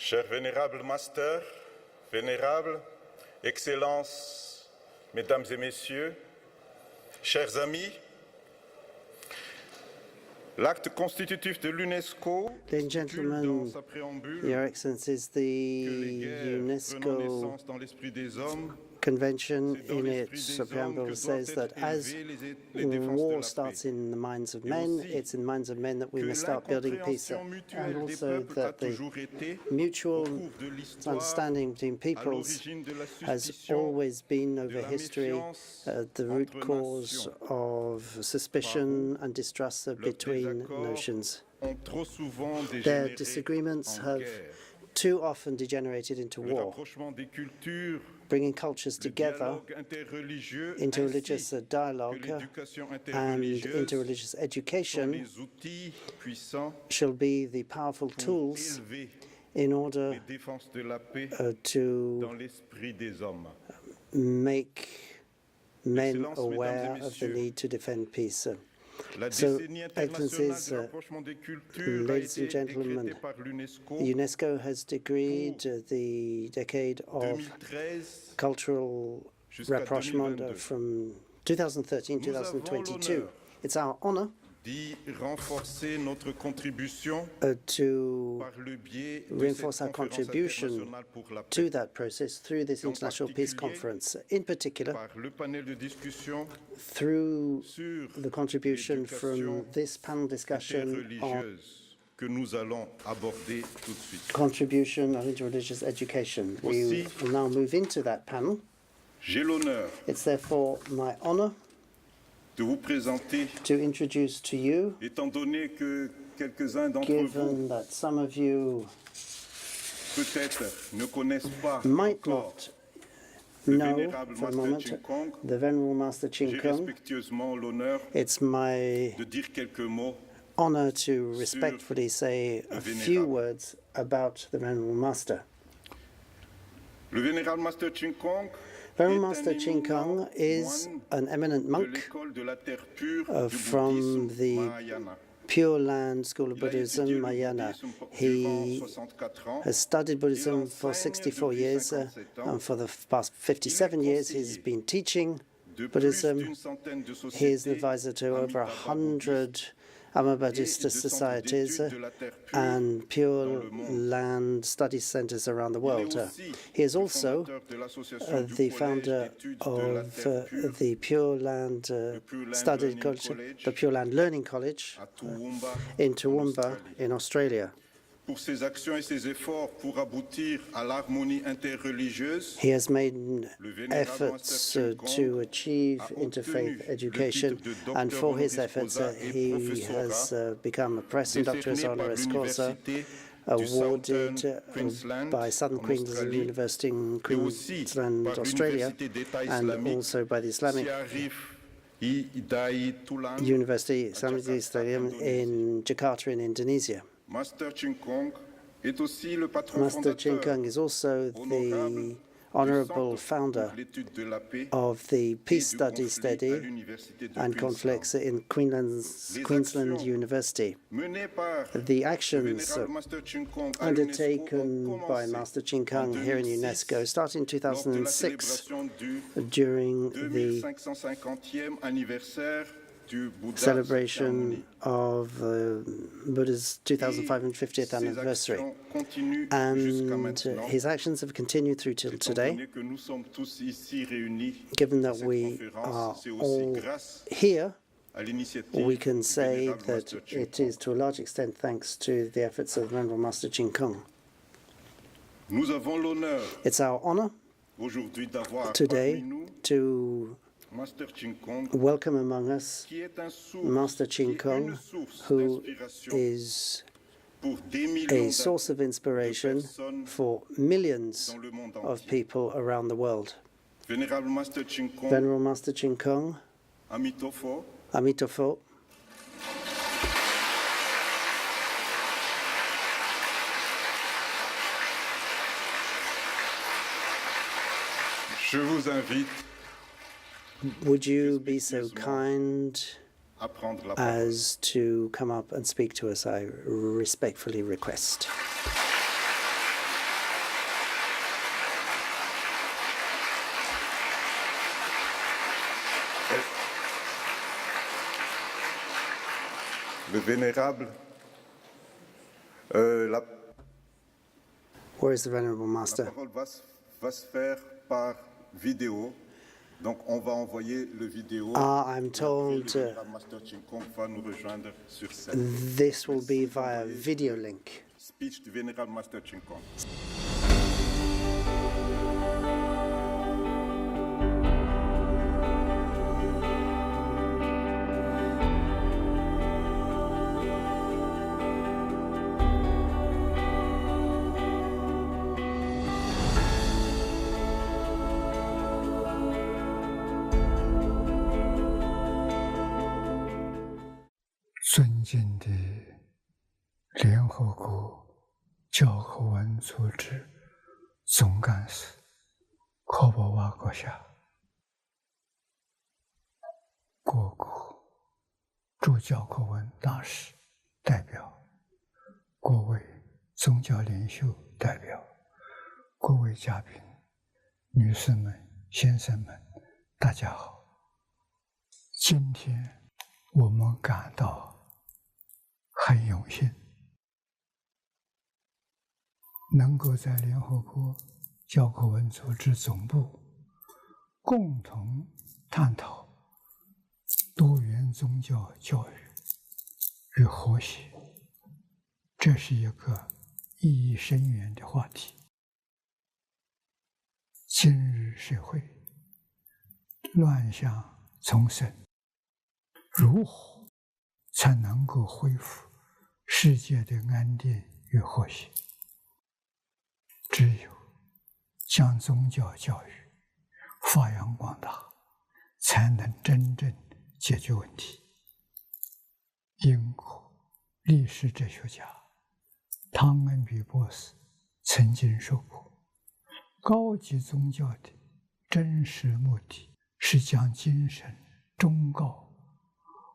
Chers vénérables masters, vénérables, excellences, mesdames et messieurs, chers amis, l'acte constitutif de l'UNESCO stipule dans sa préambule Your Excellencies, the que les guerres prenant UNESCO naissance dans l'esprit des hommes, Convention c'est dans in l'esprit its des hommes preamble que says doivent that être as élevées les défenses de war la starts paix. in the minds of Et men, aussi it's in the minds of men that we que must start building peace. l'incompréhension And mutuelle des also peuples a that the toujours été, au mutual cours de l'histoire, understanding between à peoples l'origine de la has suspicion, always been de over la history méfiance the root entre cause nations. of suspicion and distrust Leurs between désaccords nations. ont trop souvent Their dégénéré disagreements en have guerre. too often degenerated into Le war, rapprochement des cultures, bringing cultures le together, dialogue interreligieux, interreligious ainsi que dialogue l'éducation and interreligieuse interreligious sont education les outils puissants shall be the powerful pour tools élever in order les défenses de la paix to dans l'esprit des hommes. make men Excellences, aware mesdames et of the messieurs, need to defend peace. La So, décennie internationale Excellencies, de rapprochement des cultures a ladies and été gentlemen, décrétée par l'UNESCO UNESCO has decreed the decade of 2013 cultural jusqu'à rapprochement 2022. from 2013 Nous avons 2022. l'honneur It's our honor d'y renforcer notre contribution to par le biais de reinforce cette our conférence contribution internationale pour la paix, to that process through this En International Peace particulier, Conference, in particular par le panel de discussion through sur the contribution l'éducation from this panel discussion on interreligieuse que nous allons aborder tout de suite. contribution on interreligious education. We Aussi, will now move into that panel. J'ai l'honneur It's therefore my honor de vous présenter, to introduce to you, étant donné que quelques-uns d'entre vous given that some of you peut-être ne connaissent pas might encore not le know vénérable for the Master moment Ching Kong, the Venerable Master j'ai Ching Kung. respectueusement l'honneur It's my de dire quelques mots honor to respectfully say a few words about the Venerable Master. Le vénérable Master Ching Kong Venerable est Master un Ching Kung éminent is moine an eminent de monk l'école de la terre pure du from bouddhisme the Mahayana. Pure Land School of Il a Buddhism, étudié le Mahayana. bouddhisme He durant 64 ans. has studied Buddhism Il for enseigne 64 depuis years, 57 ans. and for the past 57 years he's been teaching De plus Buddhism. d'une centaine de He is sociétés an advisor to over Amitabha 100 Amabadista et de centres societies d'études de la terre pure and dans Pure le monde. Land study centers around the Il est world. aussi He is le also fondateur de l'association du the Collège founder d'études de la of terre pure the Pure Land Pure Land Study Learning College, College the Pure Land Learning College à Toowoomba, in en Toowoomba Australie. in Australia. Pour ses actions et ses efforts pour aboutir à l'harmonie interreligieuse, He has made le vénérable efforts Master Ching to Kong achieve a obtenu interfaith le education, titre de and docteur for his honoris efforts, causa et he professorat has become a Professor and Doctor décerné par Honoris Causa, l'université du awarded Southern Queensland by Southern en Queensland Australie University in et aussi Queensland, par Australia, l'université d'État and islamique also by the Islamic Hidayatullah University, à Islamic Jakarta, Stadium Indonésie. in Jakarta in Indonesia. Master Ching Kong est aussi le patron Master Ching fondateur Kung is also honorable the honorable du Centre founder pour l'étude de la paix of the et Peace du Study conflit à Study l'université de and Queensland. conflicts in Queensland actions University. Menées par The le actions vénérable Master Ching Kong à l'UNESCO undertaken ont by commencé Master Ching Kung en here in 2006 UNESCO started in lors de la 2006 célébration du during the 2550e anniversaire du Bouddha celebration of Buddha's 2550th Ses anniversary. actions continuent jusqu'à And maintenant, his actions have continued through till étant today. donné que nous sommes tous ici réunis Given à that cette we conférence, are c'est aussi all grâce here, à l'initiative we can du say vénérable that Master Ching it Kong. is to a large extent thanks to the efforts of Venerable Master Ching Kung. Nous avons l'honneur It's our honor aujourd'hui d'avoir today parmi nous to Master Ching Kong, welcome among us qui est un source, Master qui Ching est Kung, une source who d'inspiration is pour des millions a source of inspiration personnes for millions dans le monde of entier. people around the world. Vénérable Master Ching Kong, Venerable Master Ching Kung, Amitofo, Amitofo, je vous invite would you be so kind à prendre la parole. as to come up and speak to us? I respectfully request. le vénérable, la Where is the Venerable Master? parole va se faire par vidéo. Donc, on va envoyer le vidéo. I'm told le vénérable Master Chinkong va nous rejoindre sur scène. this will be via video link. Speech du vénérable Master Chinkong.尊敬的联合国教科文组织总干事科波瓦阁下，各国驻教科文大使代表，各位宗教领袖代表，各位嘉宾，女士们、先生们，大家好。今天我们感到很荣幸，能够在联合国教科文组织总部共同探讨多元宗教教育与和谐，这是一个意义深远的话题。今日社会乱象丛生，如何才能够恢复世界的安定与和谐？只有将宗教教育发扬光大，才能真正解决问题。英国历史哲学家汤恩比博士曾经说过，高级宗教的真实目的是将精神忠告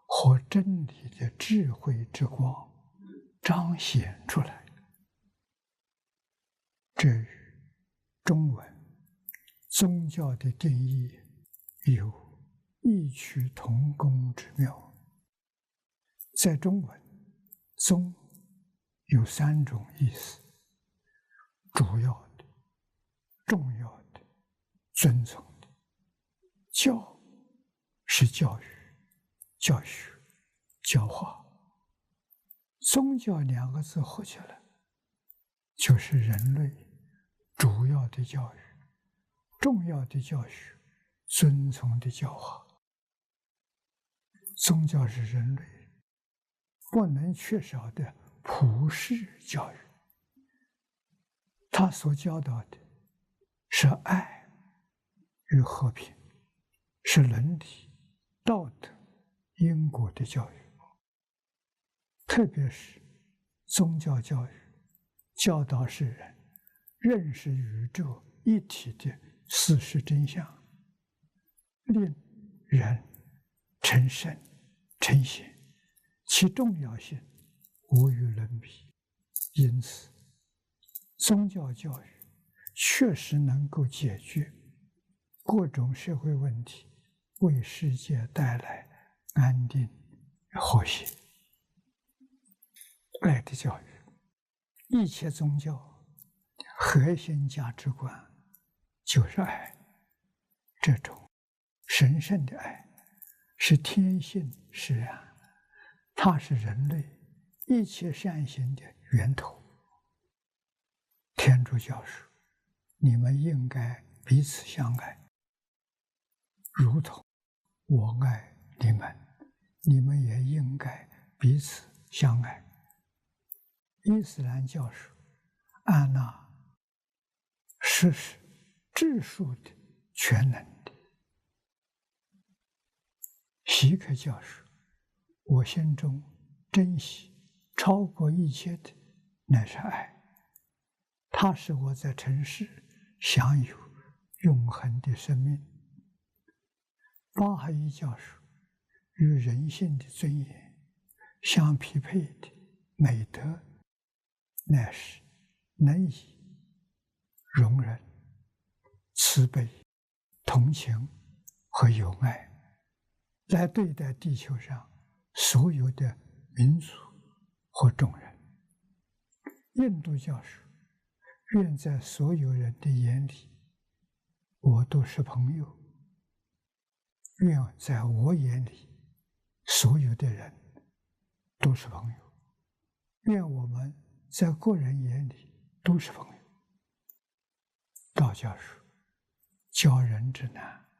和真理的智慧之光彰显出来。这与中文宗教的定义有异曲同工之妙。在中文，宗有3种意思：主要的、重要的、尊崇的。教是教育、教学、教化。宗教2个字合起来，就是人类主要的教育、重要的教学、尊崇的教化。宗教是人类不能缺少的普世教育，他所教导的是爱与和平，是伦理、道德、因果的教育。特别是宗教教育教导世人认识宇宙一体的事实真相，令人成圣成贤，其重要性无与伦比。因此，宗教教育确实能够解决各种社会问题，为世界带来安定与和谐。爱的教育，一切宗教核心价值观就是爱。这种神圣的爱是天性使然，它是人类一切善行的源头。天主教说，你们应该彼此相爱，如同我爱你们，你们也应该彼此相爱。伊斯兰教说，安那是至数的、全能的。锡克教说，我心中珍惜超过一切的乃是爱，它使我在尘世享有永恒的生命。巴哈伊教说，与人性的尊严相匹配的美德乃是能以容忍、慈悲、同情和友爱来对待地球上所有的民族或众人。印度教说，愿在所有人的眼里，我都是朋友；愿在我眼里，所有的人都是朋友；愿我们在个人眼里都是朋友。道教说，教人之难，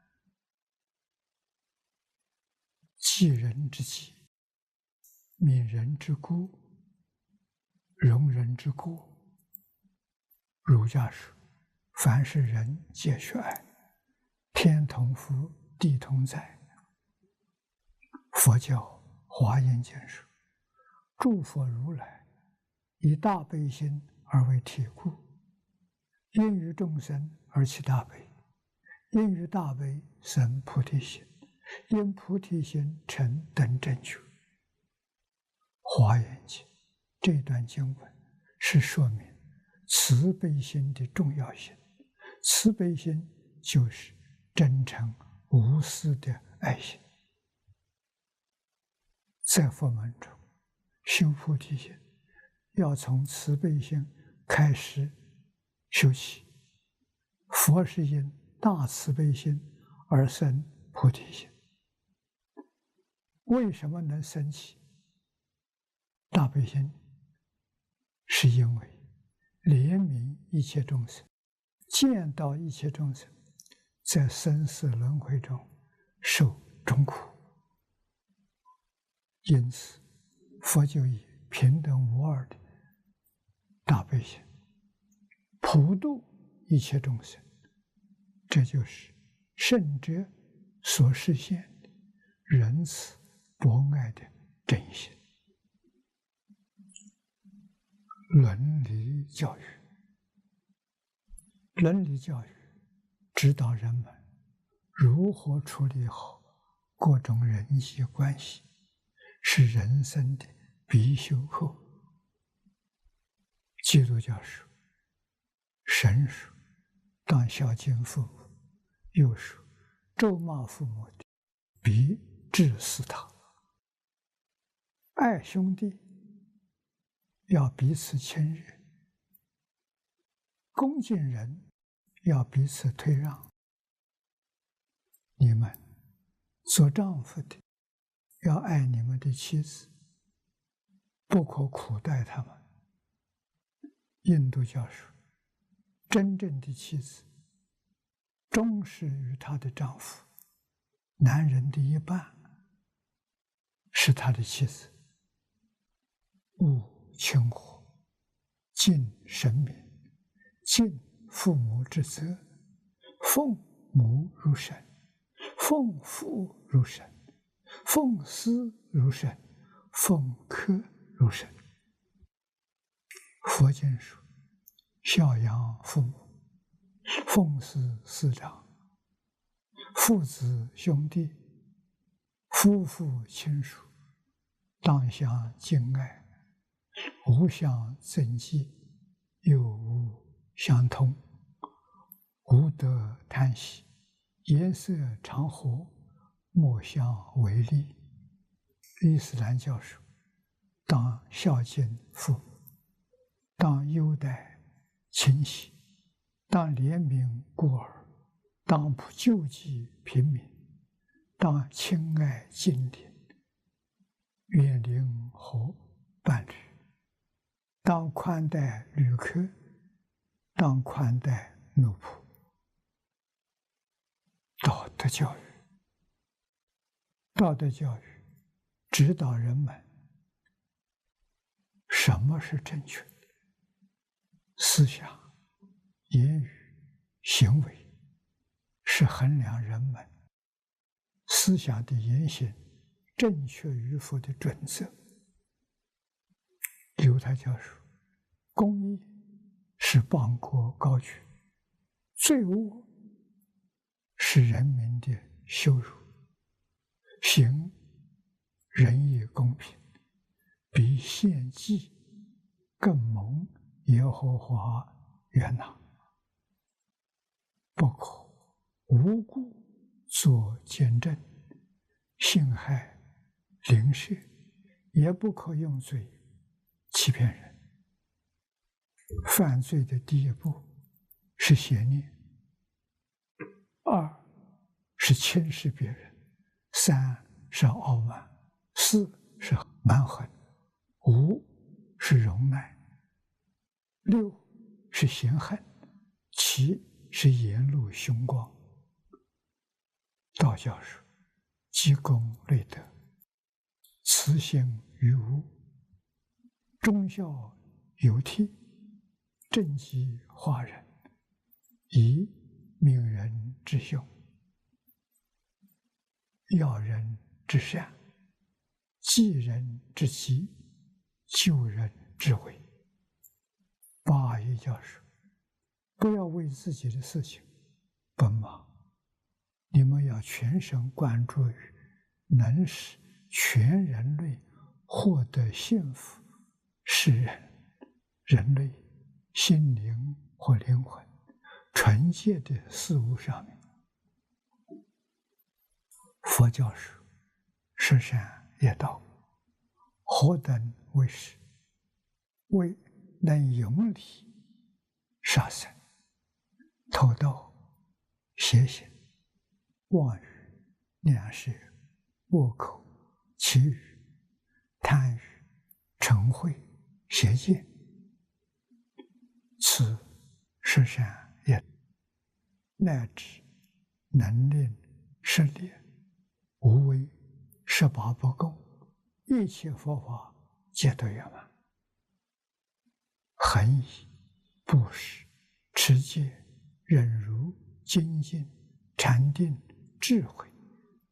济人之急，悯人之孤，容人之过。儒家说，凡是人皆须爱，天同福，地同在。佛教华严经说，诸佛如来以大悲心而为体故，因于众生而起大悲，因于大悲生菩提心，因菩提心成等正觉。华严经这段经文是说明慈悲心的重要性。慈悲心就是真诚无私的爱心。在佛门中修菩提心，要从慈悲心开始修起。佛是因大慈悲心而生菩提心。为什么能生起大悲心？是因为怜悯一切众生，见到一切众生在生死轮回中受众苦，因此佛就以平等无二的大悲心普度一切众生。这就是圣者所实现的仁慈博爱的真心。伦理教育，伦理教育指导人们如何处理好各种人际关系，是人生的必修课。基督教说，神说当孝敬父母，又说咒骂父母的必致死他。爱兄弟要彼此亲热，恭敬人要彼此退让。你们做丈夫的要爱你们的妻子，不可苦待他们。印度教说，真正的妻子忠实于她的丈夫，男人的一半是他的妻子。勿轻火，敬神明，敬父母之责，奉母如神，奉父如神，奉师如神，奉客如神。佛经说，孝养父母，奉事师长，父子兄弟，夫妇亲属，当相敬爱，无相憎忌，又无相通，无得贪喜，颜色常和，莫相为利。伊斯兰教说，当孝敬父母，当优待亲戚，当怜悯孤儿，当救济贫民，当亲爱近邻，远离和伴侣，当宽待旅客，当宽待奴仆。道德教育，道德教育指导人们什么是正确的思想、言语、行为，是衡量人们思想的言行正确与否的准则。犹太教说，公义是邦国高举，罪恶是人民的羞辱。行仁义公平，比献祭更蒙耶和华悦纳。不可无故作见证，陷害邻舍，也不可用嘴欺骗人。犯罪的第一步是邪念，二是轻视别人，三是傲慢，四是蛮横，五是容耐，六是嫌恨，七是言露凶光。道教说：积功累德，慈心于无，忠孝有悌，正己化人，以悯人之胸，要人之善，济人之急，救人之危。八一教说：不要为自己的事情奔忙，你们要全神贯注于能使全人类获得幸福，使人类心灵或灵魂纯洁的事物上面。佛教说：十善业道，何等为十？为能永离杀生、偷盗、邪行、妄语、两舌、恶口、绮语、贪欲、嗔恚、邪见，此十善业，乃至能令十力、无为、18不共，一切佛法皆得圆满。恒以布施、持戒、忍辱、精进、禅定、智慧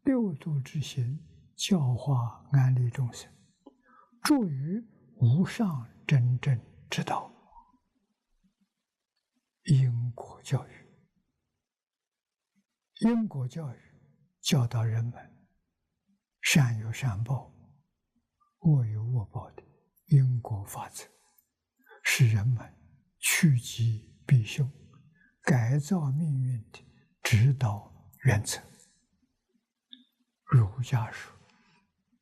六度之行，教化安利众生，助于无上真正之道。因果教育，因果教育教导人们善有善报，恶有恶报的因果法则，使人们趋吉避凶，改造命运的指导原则。儒家说：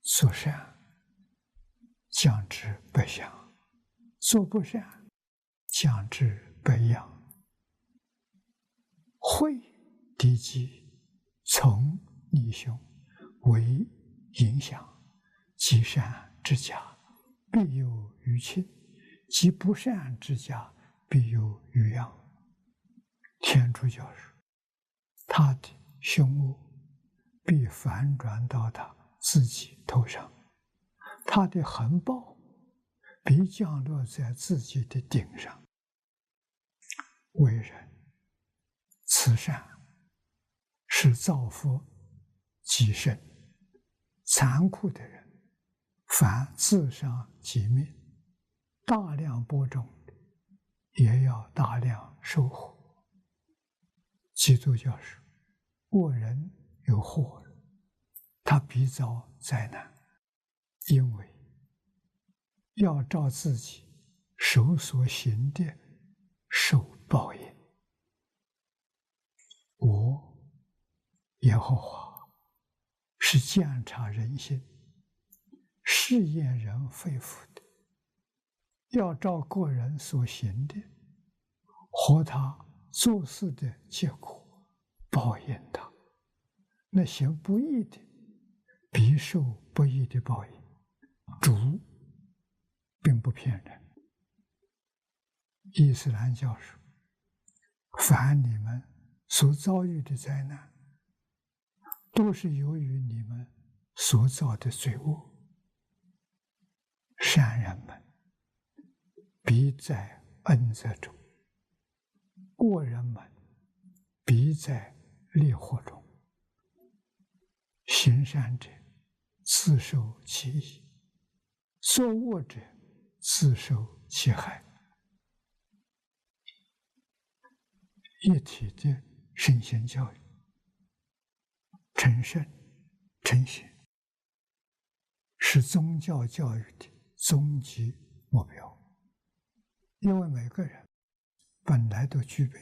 做善降至百祥，做不善降至百殃。惠敌己，从逆凶，为影响，积善之家，必有余庆；积不善之家，必有余殃。天主教说：他的凶恶必反转到他自己头上，他的横暴必降落在自己的顶上。为人慈善是造福己身，残酷的人凡自伤己灭，大量播种的也要大量收获。基督教说：恶人有祸，他必遭灾难，因为要照自己手所行的受报应。我耶和华是鉴察人心、试验人肺腑的，要照个人所行的和他做事的结果报应他。那行不义的必受不义的报应。主并不骗人。伊斯兰教说：凡你们所遭遇的灾难，都是由于你们所造的罪恶。善人们必在恩泽中，恶人们必在烈火中。行善者自受其益，作恶者自受其害。一体的圣贤教育，成圣成贤，是宗教教育的终极目标。因为每个人本来都具备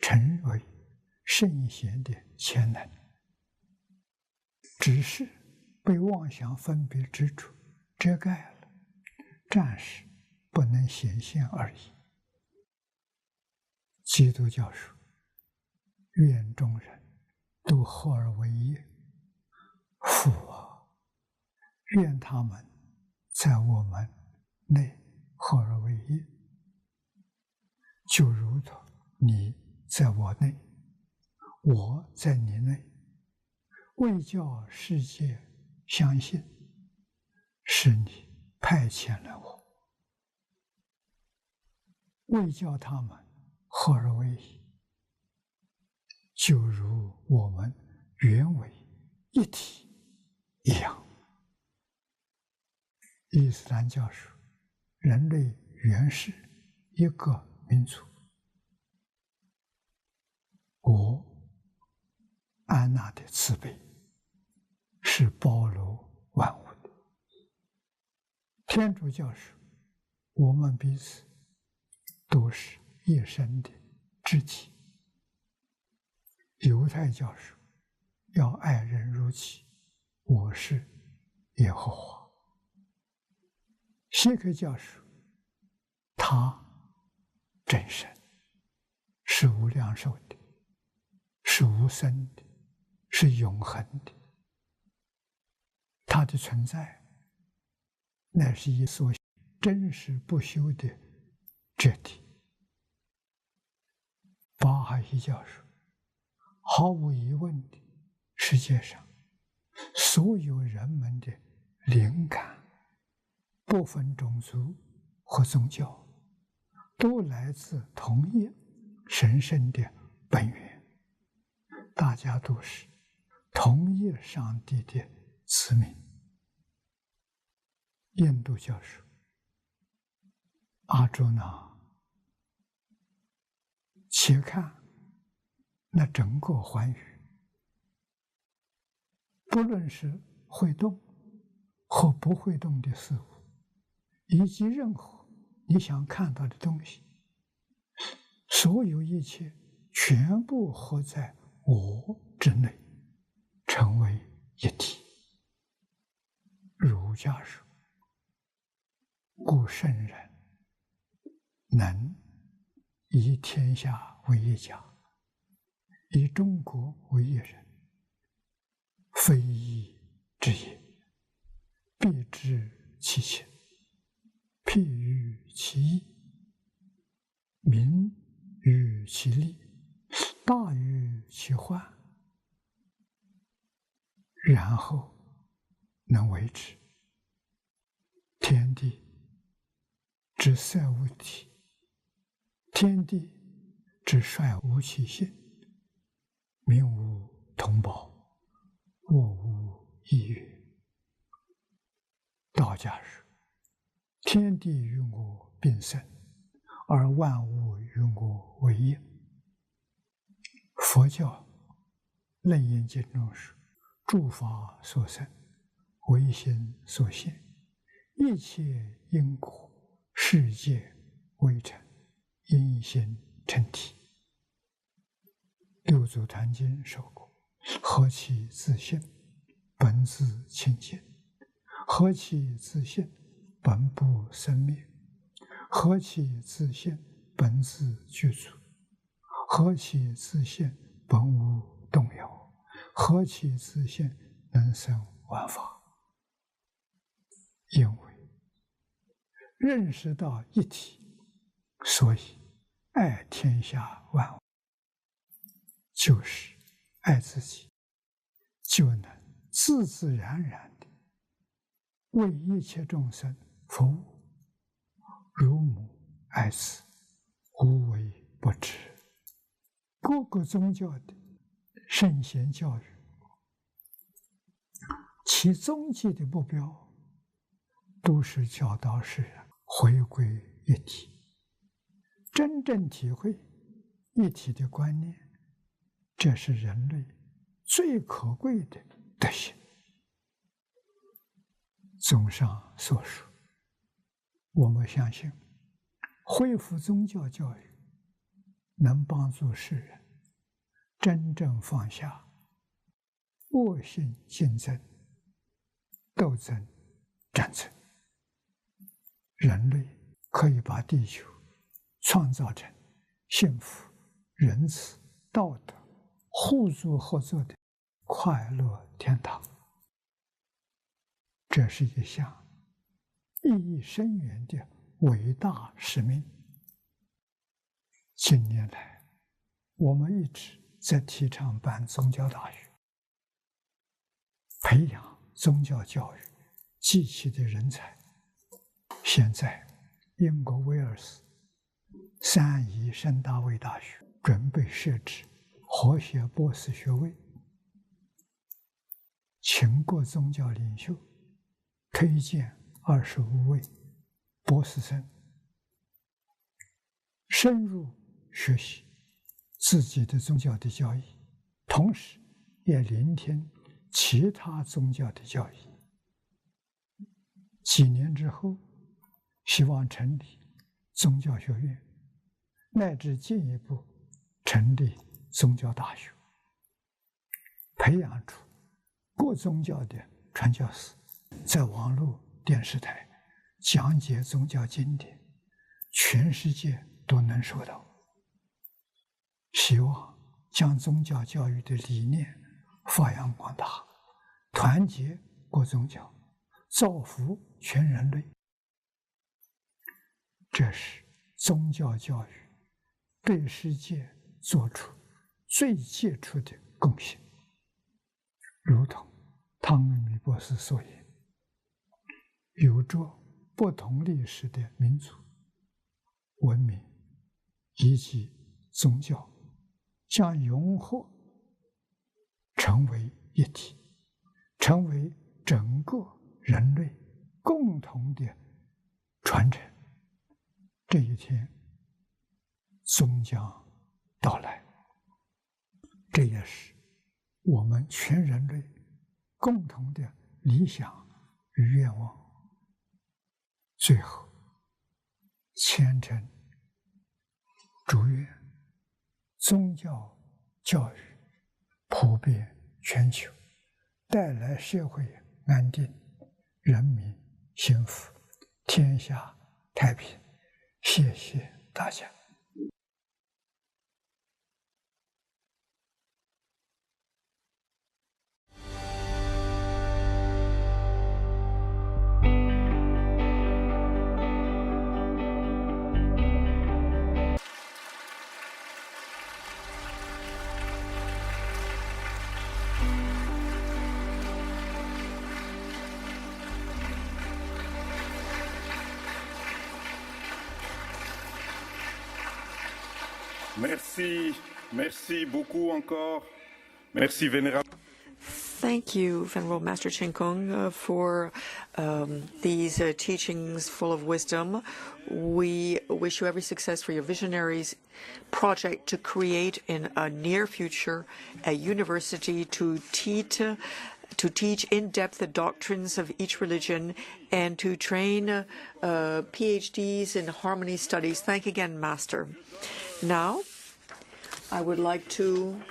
成为圣贤的潜能，只是被妄想分别执着遮盖了，暂时不能显现而已。基督教说：“愿众人都合而为一。”父啊，愿他们在我们内合而为一，就如同你在我内，我在你内，为叫世界相信，是你派遣了我，为叫他们合而为一，就如我们原为一体一样。伊斯兰教说，人类原是一个民族。我安那的慈悲是包罗万物的。天主教说，我们彼此都是一身的肢体。犹太教说，要爱人如己，我是耶和华。锡克教说，他真神，是无量寿的，是无生的，是永恒的。它的存在，乃是一所真实不朽的真谛。巴哈伊教说，毫无疑问的，世界上所有人们的灵感，不分种族和宗教，都来自同一神圣的本源，大家都是同一上帝的子民。印度教说，阿朱那，且看那整个寰宇，不论是会动或不会动的事物，以及任何你想看到的东西，所有一切全部合在我之内，成为一体。儒家说，故圣人能以天下为一家，以中国为一人，非义之也，必知其情，譬喻其意，民于其利，大于其患，然后能为之。天地之塞无体，天地之率无其性，民无同胞，我无异于。道家说，天地与我并生，而万物与我为一。佛教楞严经中说，诸法所生，唯心所现，一切因果，世界为成，因心成体。六祖坛经说过，何其自性，本自清净；何其自性，本不生灭；何其自性，本自具足；何其自性，本无动摇；何其自性，能生万法。因为认识到一体，所以爱天下万物，就是爱自己，就能自自然然的为一切众生服务，如母爱子，无微不至。各个宗教的圣贤教育，其终极的目标都是教导世人回归一体，真正体会一体的观念，这是人类最可贵的德行。综上所述，我们相信恢复宗教教育能帮助世人真正放下恶性竞争、斗争、战争。人类可以把地球创造成幸福、仁慈、道德、互助合作的快乐天堂。这是一项意义深远的伟大使命。近年来，我们一直在提倡办宗教大学，培养宗教教育积极的人才。现在，英国威尔斯3一圣大卫大学准备设置活学博士学位，请各宗教领袖推荐25位博士生，深入学习自己的宗教的教义，同时也聆听其他宗教的教义。几年之后，希望成立宗教学院，乃至进一步成立宗教大学，培养出各宗教的传教士，在网络、电视台讲解宗教经典，全世界都能收到。希望将宗教教育的理念发扬光大，团结各宗教，造福全人类。这是宗教教育对世界做出最杰出的贡献。如同汤恩米博士所言，有着不同历史的民族、文明以及宗教将融合成为一体，成为整个人类共同的传承。这一天终将到来，这也是我们全人类共同的理想与愿望。最后，虔诚祝愿宗教教育普遍全球，带来社会安定，人民幸福，天下太平。谢谢大家。Merci beaucoup encore. Merci, Vénérable. Thank you, Venerable Master Chen Kung, for these teachings full of wisdom. We wish you every success for your visionaries project to create in a near future a university to teach in-depth the doctrines of each religion and to train PhDs in harmony studies. Thank you again, Master. Now, I would like to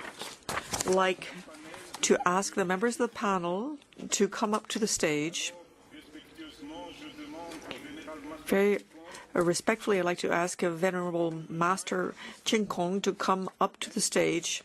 ask the members of the panel to come up to the stage. Very respectfully, I'd like to ask Venerable Master Chen Kung to come up to the stage.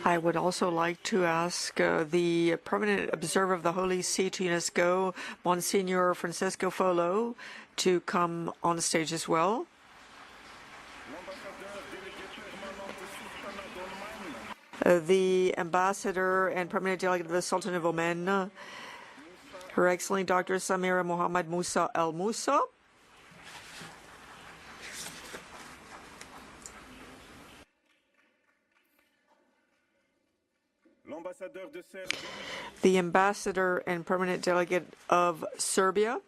I would also like to ask the permanent observer of the Holy See to UNESCO, Monsignor Francesco Folo, to come on stage as well. The ambassador and permanent delegate of the Sultan of Oman, Her Excellency Dr. Samira Mohammed Musa Al Musa. The ambassador and permanent delegate of Serbia,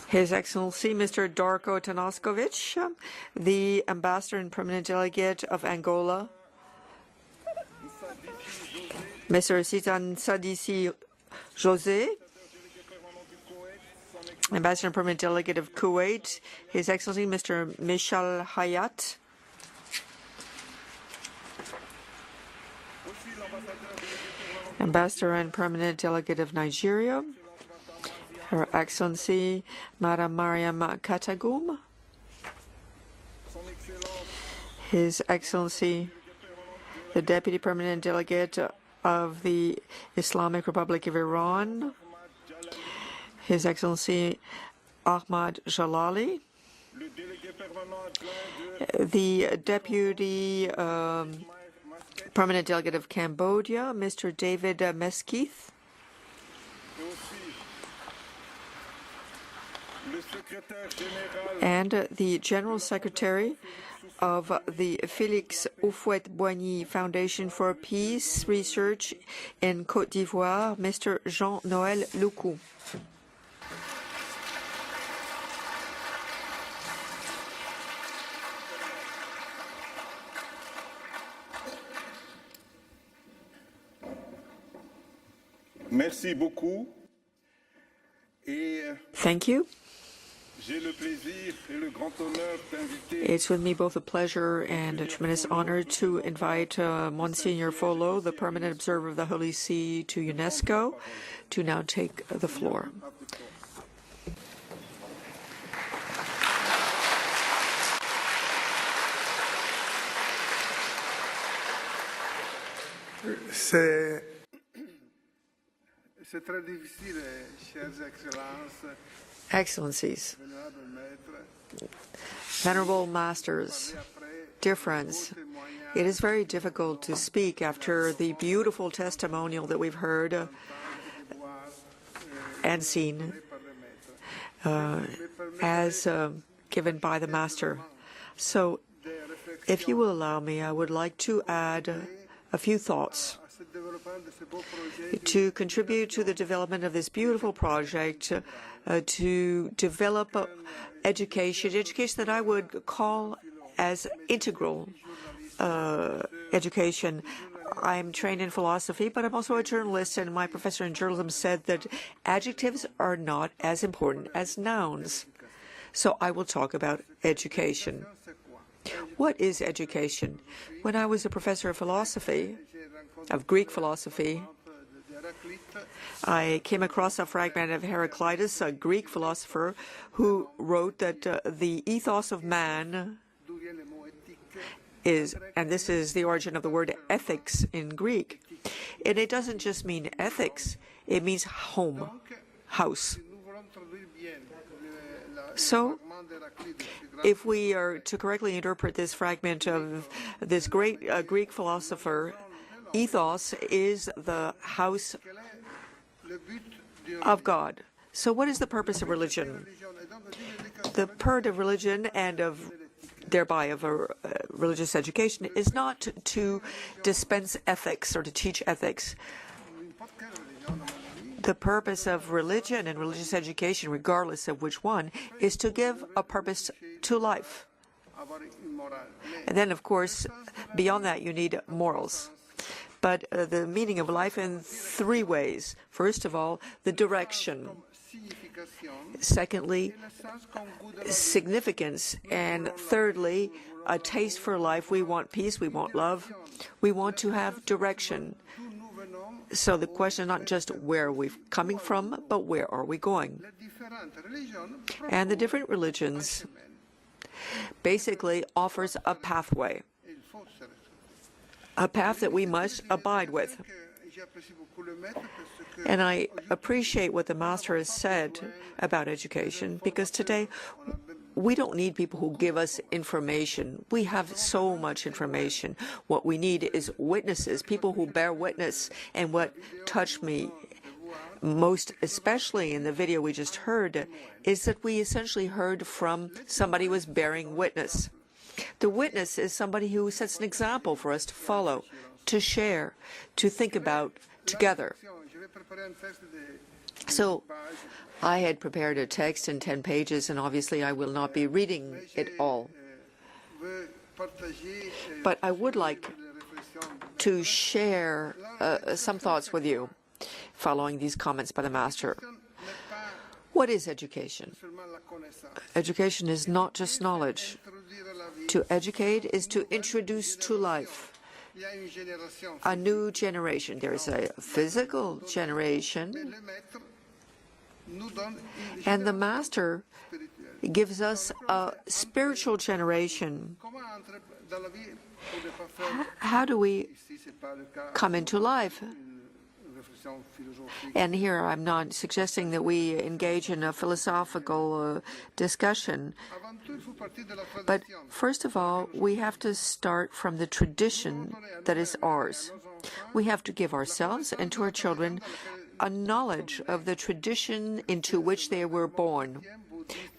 His Excellency Mr. Darko Tanaskovic, the ambassador and permanent delegate of Angola, Mr. Sitan Sadisi José, Ambassador and Permanent Delegate of Kuwait, His Excellency Mr. Mishal Hayat, Ambassador and Permanent Delegate of Nigeria, Her Excellency Madam Mariam Katagum, His Excellency the Deputy Permanent Delegate of the Islamic Republic of Iran, His Excellency Ahmad Jalali, the Deputy Permanent Delegate of Cambodia, Mr. David Mesquith, and the General Secretary of the Félix Houphouët-Boigny Foundation for Peace Research in Côte d'Ivoire, Mr. Jean-Noël Loukou. Merci beaucoup. Thank you. J'ai le plaisir et le grand honneur d'inviter It's with me both a pleasure and a tremendous honor to invite Monsignor Follo, the permanent observer of the Holy See to UNESCO, to now take the floor. C'est très difficile, chères excellences, Excellencies, Venerable Masters, dear friends, it is very difficult to speak after the beautiful testimonial that we've heard and seen as given by the Master. So, if you will allow me, I would like to add a few thoughts to contribute to the development of this beautiful project, to develop education that I would call as integral education. I'm trained in philosophy, but I'm also a journalist, and my professor in journalism said that adjectives are not as important as nouns. So I will talk about education. What is education? When I was a professor of philosophy, of Greek philosophy, I came across a fragment of Heraclitus, a Greek philosopher, who wrote that the ethos of man is, and this is the origin of the word ethics in Greek, and it doesn't just mean ethics, it means home, house. So, if we are to correctly interpret this fragment of this great Greek philosopher, ethos is the house of God. So what is the purpose of religion? The purpose of religion and of thereby of a religious education is not to dispense ethics or to teach ethics. The purpose of religion and religious education, regardless of which one, is to give a purpose to life. And then, of course, beyond that, you need morals. But the meaning of life in three ways. First of all, the direction. Secondly, significance. And thirdly, a taste for life. We want peace, we want love, we want to have direction. So the question is not just where are we coming from, but where are we going? And the different religions basically offers a pathway, a path that we must abide with. And I appreciate what the Master has said about education, because today we don't need people who give us information. We have so much information. What we need is witnesses, people who bear witness. And what touched me most, especially in the video we just heard, is that we essentially heard from somebody who was bearing witness. The witness is somebody who sets an example for us to follow, to share, to think about together. So I had prepared a text in 10 pages, and obviously I will not be reading it all. But I would like to share some thoughts with you. following these comments by the Master. What is education? Education is not just knowledge. To educate is to introduce to life a new generation. There is a physical generation, and the Master gives us a spiritual generation. How do we come into life? And here I'm not suggesting that we engage in a philosophical discussion, but first of all, we have to start from the tradition that is ours. We have to give ourselves and to our children a knowledge of the tradition into which they were born.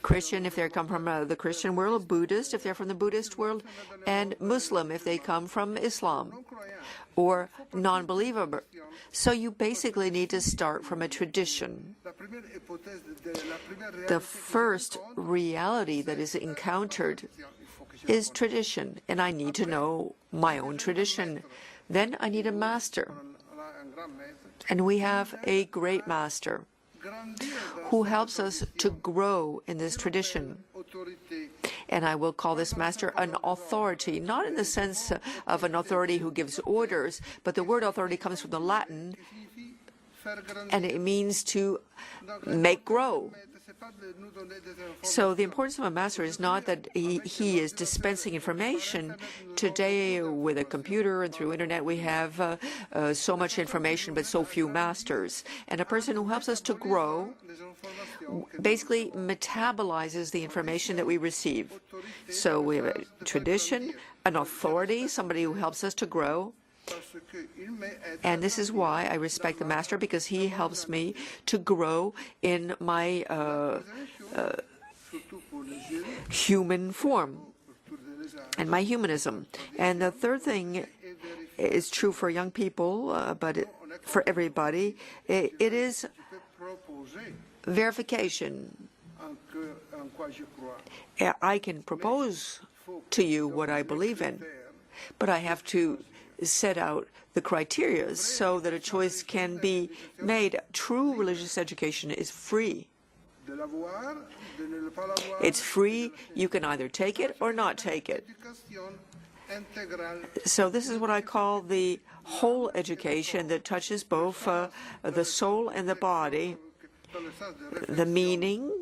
Christian if they come from the Christian world, Buddhist if they're from the Buddhist world, and Muslim if they come from Islam, or non-believer. So you basically need to start from a tradition. The first reality that is encountered is tradition, and I need to know my own tradition. Then I need a master. And we have a great master who helps us to grow in this tradition. And I will call this master an authority, not in the sense of an authority who gives orders, but the word authority comes from the Latin, and it means to make grow. So the importance of a master is not that he is dispensing information. Today, with a computer and through internet, we have so much information, but so few masters. And a person who helps us to grow basically metabolizes the information that we receive. So we have a tradition, an authority, somebody who helps us to grow. And this is why I respect the Master, because he helps me to grow in my human form and my humanism. And the third thing is true for young people, but for everybody. It is verification. I can propose to you what I believe in, but I have to set out the criteria so that a choice can be made. True religious education is free. It's free. You can either take it or not take it. So this is what I call the whole education that touches both the soul and the body, the meaning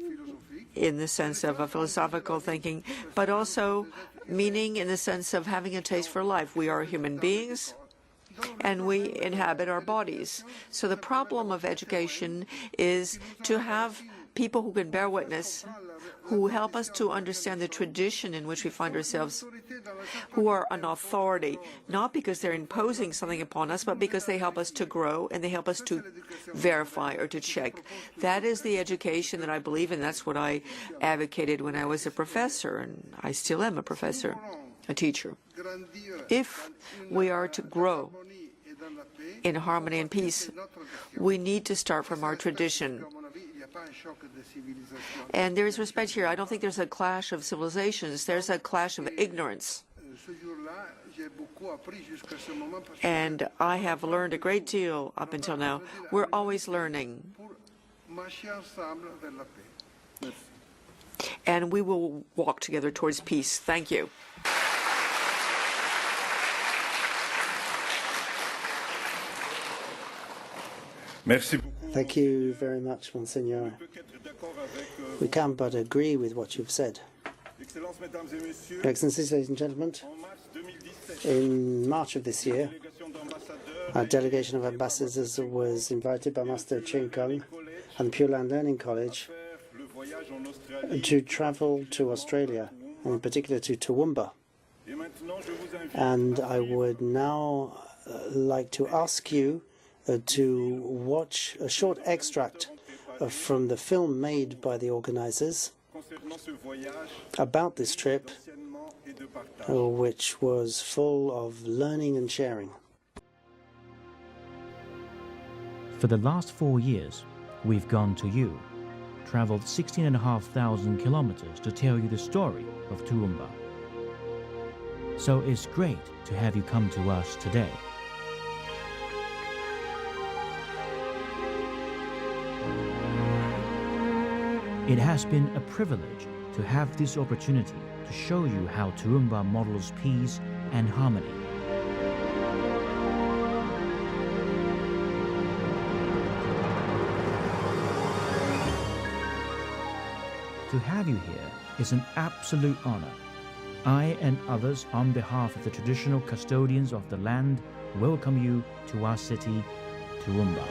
in the sense of a philosophical thinking, but also meaning in the sense of having a taste for life. We are human beings, and we inhabit our bodies. So the problem of education is to have people who can bear witness, who help us to understand the tradition in which we find ourselves, who are an authority, not because they're imposing something upon us, but because they help us to grow and they help us to verify or to check. That is the education that I believe in. That's what I advocated when I was a professor, and I still am a professor, a teacher. If we are to grow in harmony and peace, we need to start from our tradition. And there is respect here. I don't think there's a clash of civilizations. There's a clash of ignorance. And I have learned a great deal up until now. We're always learning. And we will walk together towards peace. Thank you. Thank you very much, Monseigneur. We can but agree with what you've said. Your Excellencies, ladies and gentlemen, in March of this year, a delegation of ambassadors was invited by Master Ching Kung and the Pure Land Learning College to travel to Australia, and in particular to Toowoomba. And I would now like to ask you to watch a short extract from the film made by the organizers about this trip, which was full of learning and sharing. For the last 4 years, we've gone to you, traveled 16,500 kilometers to tell you the story of Toowoomba. So it's great to have you come to us today. It has been a privilege to have this opportunity to show you how Toowoomba models peace and harmony. To have you here is an absolute honor. I and others on behalf of the traditional custodians of the land welcome you to our city, Toowoomba.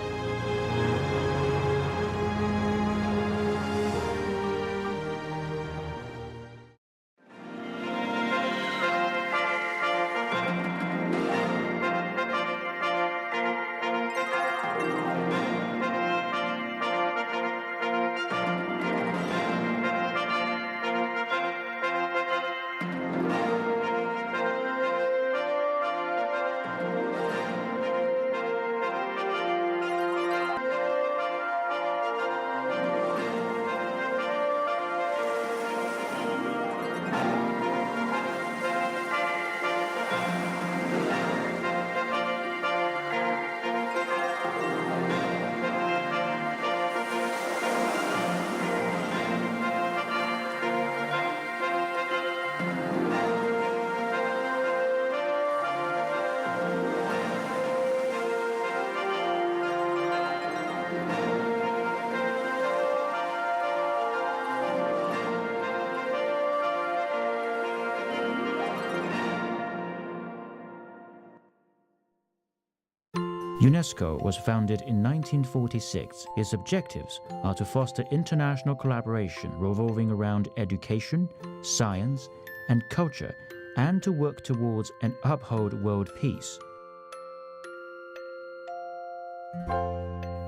UNESCO was founded in 1946. Its objectives are to foster international collaboration revolving around education, science, and culture, and to work towards and uphold world peace.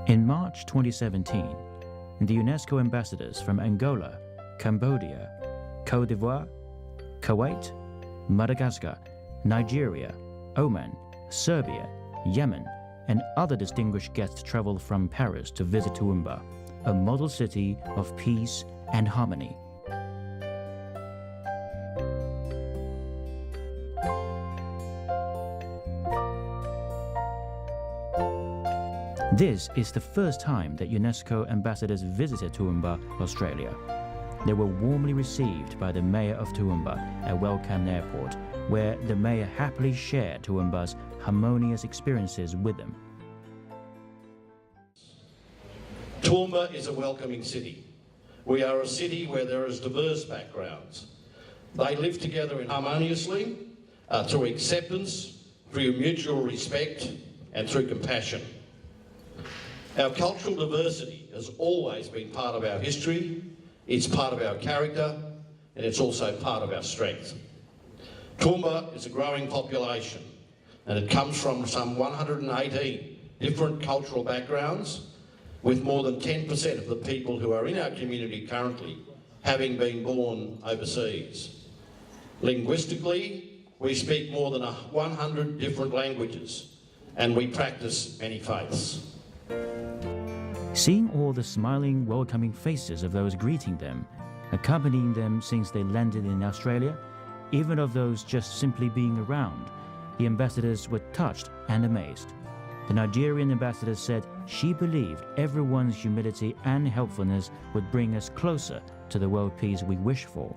In March 2017, the UNESCO ambassadors from Angola, Cambodia, Côte d'Ivoire, Kuwait, Madagascar, Nigeria, Oman, Serbia, Yemen, and other distinguished guests traveled from Paris to visit Toowoomba, a model city of peace and harmony. This is the first time that UNESCO ambassadors visited Toowoomba, Australia. They were warmly received by the Mayor of Toowoomba at Wellcome Airport, where the Mayor happily shared Toowoomba's harmonious experiences with them. Toowoomba is a welcoming city. We are a city where there is diverse backgrounds. They live together harmoniously through acceptance, through mutual respect, and through compassion. Our cultural diversity has always been part of our history, it's part of our character, and it's also part of our strength. Toowoomba is a growing population, and it comes from some 118 different cultural backgrounds, with more than 10% of the people who are in our community currently having been born overseas. Linguistically, we speak more than 100 different languages, and we practice many faiths. Seeing all the smiling, welcoming faces of those greeting them, accompanying them since they landed in Australia, even of those just simply being around, the ambassadors were touched and amazed. The Nigerian ambassador said she believed everyone's humility and helpfulness would bring us closer to the world peace we wish for.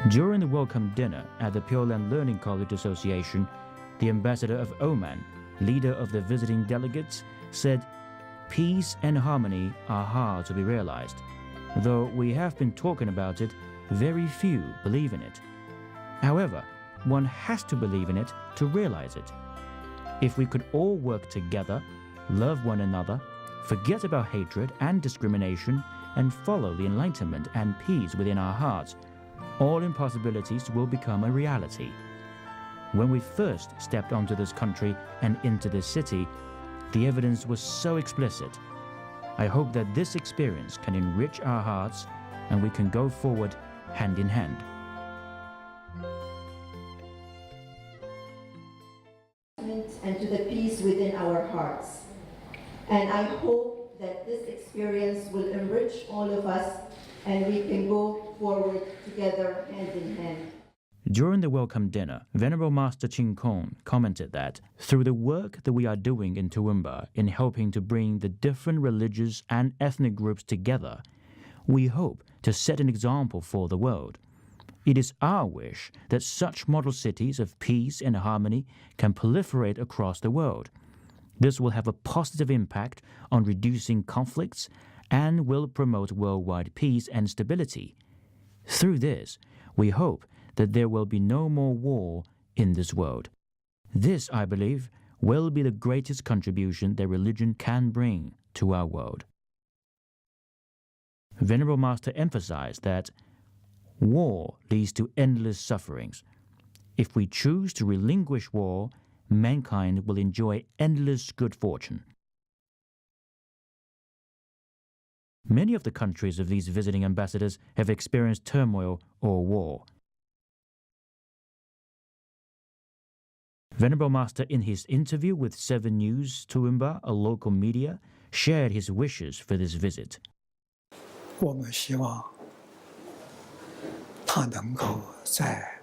During the welcome dinner at the Pure Land Learning College Association, the ambassador of Oman, leader of the visiting delegates, said, "Peace and harmony are hard to be realized. Though we have been talking about it, very few believe in it. However, one has to believe in it to realize it. If we could all work together, love one another, forget about hatred and discrimination, and follow the enlightenment and peace within our hearts, all impossibilities will become a reality." When we first stepped onto this country and into this city, the evidence was so explicit. I hope that this experience can enrich our hearts and we can go forward hand in hand. And to the peace within our hearts. And I hope that this experience will enrich all of us and we can go forward together hand in hand. During the welcome dinner, Venerable Master Ching Kung commented that through the work that we are doing in Toowoomba in helping to bring the different religious and ethnic groups together, we hope to set an example for the world. It is our wish that such model cities of peace and harmony can proliferate across the world. This will have a positive impact on reducing conflicts and will promote worldwide peace and stability. Through this, we hope that there will be no more war in this world. This, I believe, will be the greatest contribution that religion can bring to our world. Venerable Master emphasized that war leads to endless sufferings. If we choose to relinquish war, mankind will enjoy endless good fortune. Many of the countries of these visiting ambassadors have experienced turmoil or war. Venerable Master, in his interview with 7 News Toowoomba, a local media, shared his wishes for this visit. 我们希望他能够在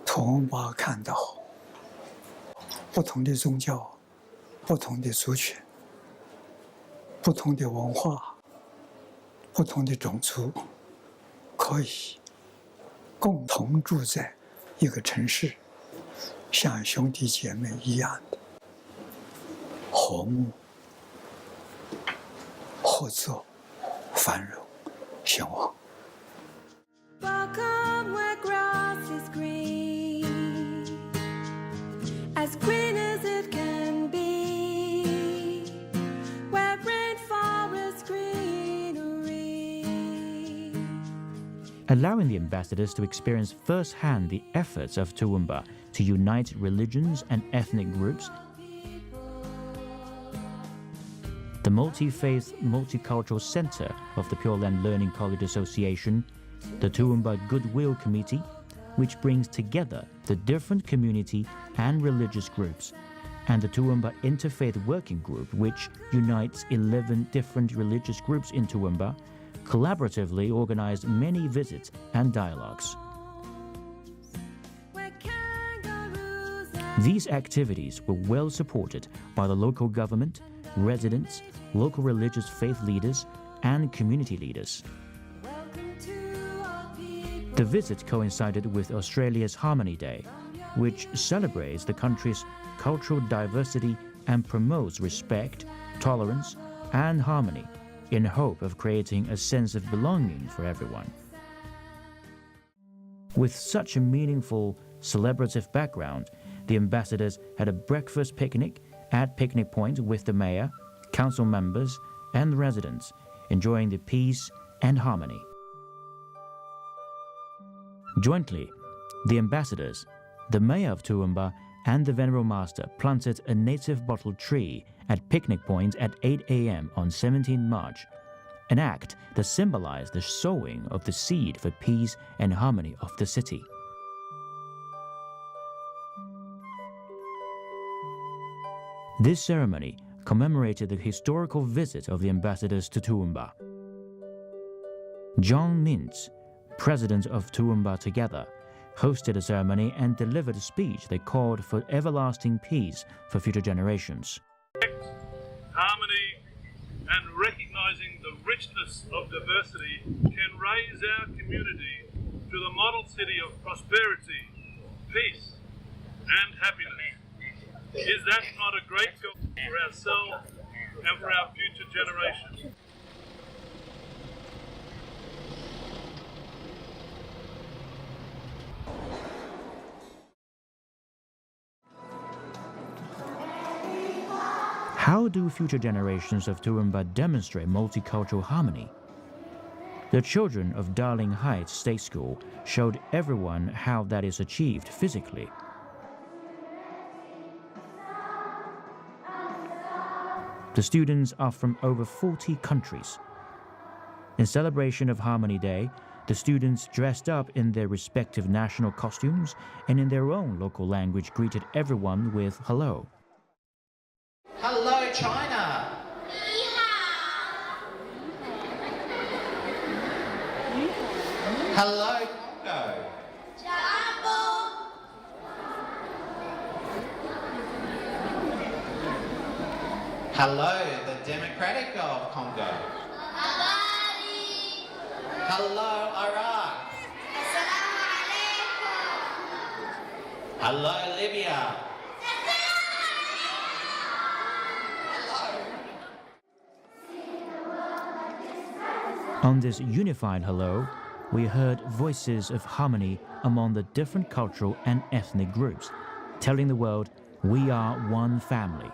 图翁巴看到不同的宗教、不同的族群、不同的文化、不同的种族，可以共同住在一个城市，像兄弟姐妹一样的和睦、合作、繁荣、兴旺。 Welcome where grass is green, as green as it can be, where rainforest greenery. Allowing the ambassadors to experience firsthand the efforts of Toowoomba to unite religions and ethnic groups, the Multi-Faith Multicultural Center of the Pure Land Learning College Association, the Toowoomba Goodwill Committee, which brings together the different community and religious groups, and the Toowoomba Interfaith Working Group, which unites 11 different religious groups in Toowoomba, collaboratively organized many visits and dialogues. These activities were well supported by the local government, residents, local religious faith leaders, and community leaders. The visit coincided with Australia's Harmony Day, which celebrates the country's cultural diversity and promotes respect, tolerance, and harmony in hope of creating a sense of belonging for everyone. With such a meaningful, celebrative background, the ambassadors had a breakfast picnic at Picnic Point with the mayor, council members, and residents, enjoying the peace and harmony. Jointly, the ambassadors, the mayor of Toowoomba, and the Venerable Master planted a native bottle tree at Picnic Point at 8 a.m. on 17 March, an act that symbolized the sowing of the seed for peace and harmony of the city. This ceremony commemorated the historical visit of the ambassadors to Toowoomba. John Mintz, president of Toowoomba Together, hosted a ceremony and delivered a speech that called for everlasting peace for future generations. Harmony and recognizing the richness of diversity can raise our community to the model city of prosperity, peace, and happiness. Is that not a great goal for ourselves and for our future generations? How do future generations of Toowoomba demonstrate multicultural harmony? The children of Darling Heights State School showed everyone how that is achieved physically. The students are from over 40 countries. In celebration of Harmony Day, the students dressed up in their respective national costumes and in their own local language greeted everyone with hello. Hello, China. Hello, Congo. Hello, the Democratic of Congo. Hello, Iraq. Hello, Libya. On this unified hello, we heard voices of harmony among the different cultural and ethnic groups, telling the world we are one family.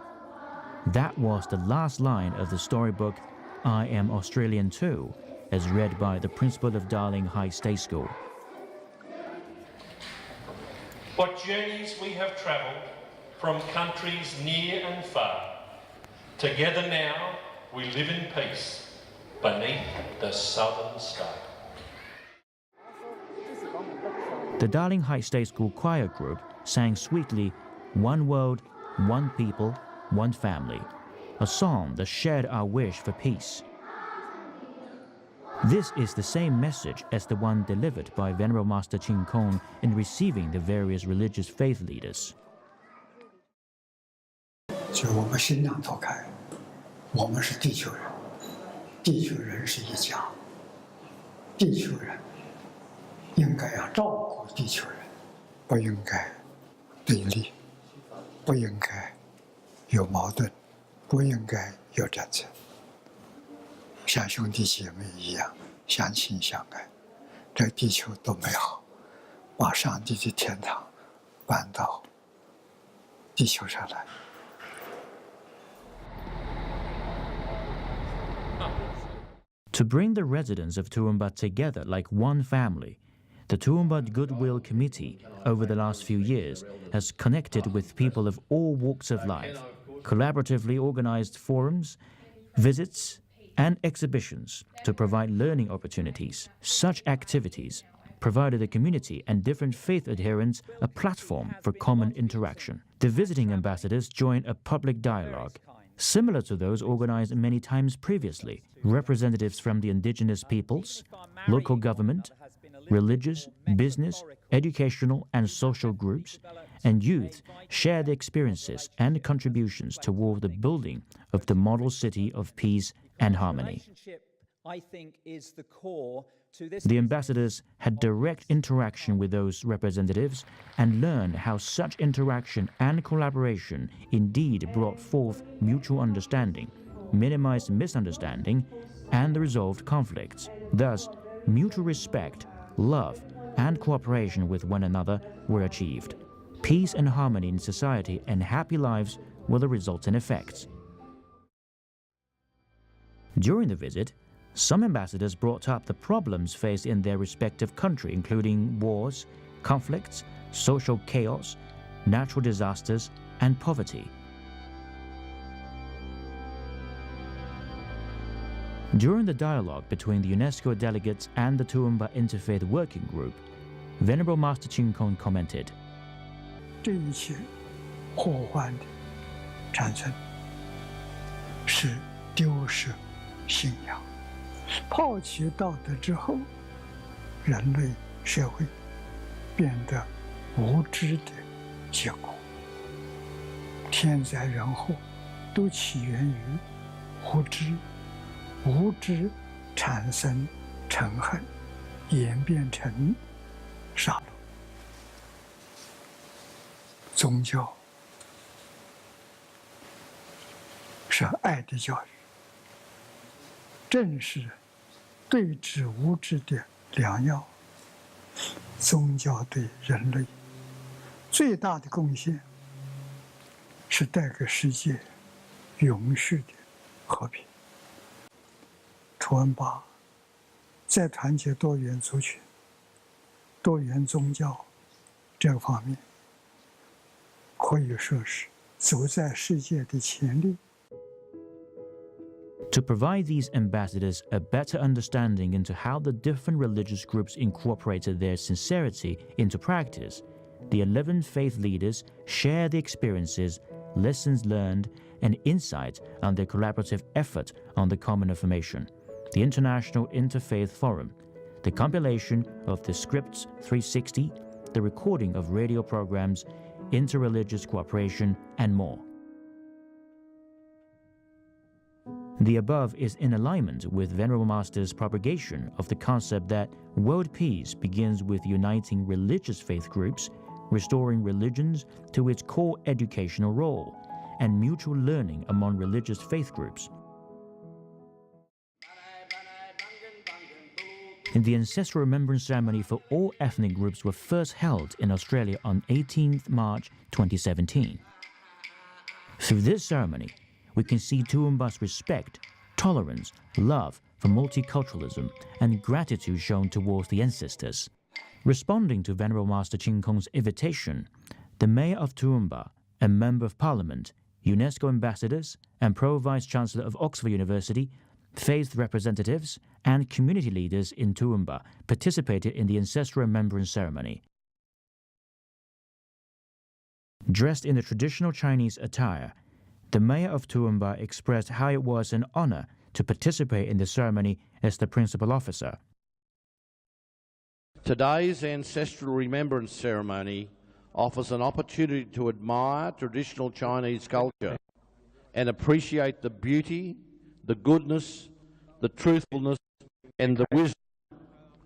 That was the last line of the storybook I Am Australian Too, as read by the principal of Darling High State School. What journeys we have travelled from countries near and far. Together now we live in peace beneath the southern star. The Darling High State School choir group sang sweetly One World, One People, One Family, a song that shared our wish for peace. This is the same message as the one delivered by Venerable Master Chin Kung in receiving the various religious faith leaders. 就我们心量拓开，我们是地球人，地球人是一家，地球人应该要照顾地球人，不应该对立，不应该有矛盾，不应该有战争。像兄弟姐妹一样相亲相爱，这地球多美好！把上帝的天堂搬到地球上来。 To bring the residents of Toowoomba together like one family, the Toowoomba Goodwill Committee over the last few years has connected with people of all walks of life, collaboratively organized forums, visits, and exhibitions to provide learning opportunities. Such activities provided the community and different faith adherents a platform for common interaction. The visiting ambassadors joined a public dialogue, similar to those organized many times previously. Representatives from the indigenous peoples, local government, religious, business, educational, and social groups, and youth share their experiences and contributions toward the building of the model city of peace and harmony. I think is the core to this. The ambassadors had direct interaction with those representatives and learned how such interaction and collaboration indeed brought forth mutual understanding, minimized misunderstanding, and resolved conflicts. Thus, mutual respect, love, and cooperation with one another were achieved. Peace and harmony in society and happy lives were the resultant effects. During the visit, some ambassadors brought up the problems faced in their respective country, including wars, conflicts, social chaos, natural disasters, and poverty. During the dialogue between the UNESCO delegates and the Toowoomba Interfaith Working Group, Venerable Master Chin Kung commented, 这一切祸患的产生是丢失信仰。 抛弃道德之后，人类社会变得无知的结果。天灾人祸都起源于无知，无知产生嗔恨，演变成杀戮。宗教是爱的教育。 正是对治无知的良药。宗教对人类最大的贡献是带给世界永续的和平。图恩巴在团结多元族群、多元宗教这个方面，可以说是走在世界的前列。 To provide these ambassadors a better understanding into how the different religious groups incorporated their sincerity into practice, the 11 faith leaders share the experiences, lessons learned, and insights on their collaborative effort on the common information, the International Interfaith Forum, the compilation of the Scripts 360, the recording of radio programs, interreligious cooperation, and more. The above is in alignment with Venerable Master's propagation of the concept that world peace begins with uniting religious faith groups, restoring religions to its core educational role, and mutual learning among religious faith groups. The ancestral remembrance ceremony for all ethnic groups were first held in Australia on 18th March 2017. Through this ceremony, we can see Toowoomba's respect, tolerance, love for multiculturalism, and gratitude shown towards the ancestors. Responding to Venerable Master Ching Kung's invitation, the Mayor of Toowoomba, a Member of Parliament, UNESCO ambassadors, and Pro-Vice-Chancellor of Oxford University, faith representatives, and community leaders in Toowoomba participated in the ancestral remembrance ceremony. Dressed in the traditional Chinese attire, the Mayor of Toowoomba expressed how it was an honor to participate in the ceremony as the principal officer. Today's ancestral remembrance ceremony offers an opportunity to admire traditional Chinese culture and appreciate the beauty, the goodness, the truthfulness, and the wisdom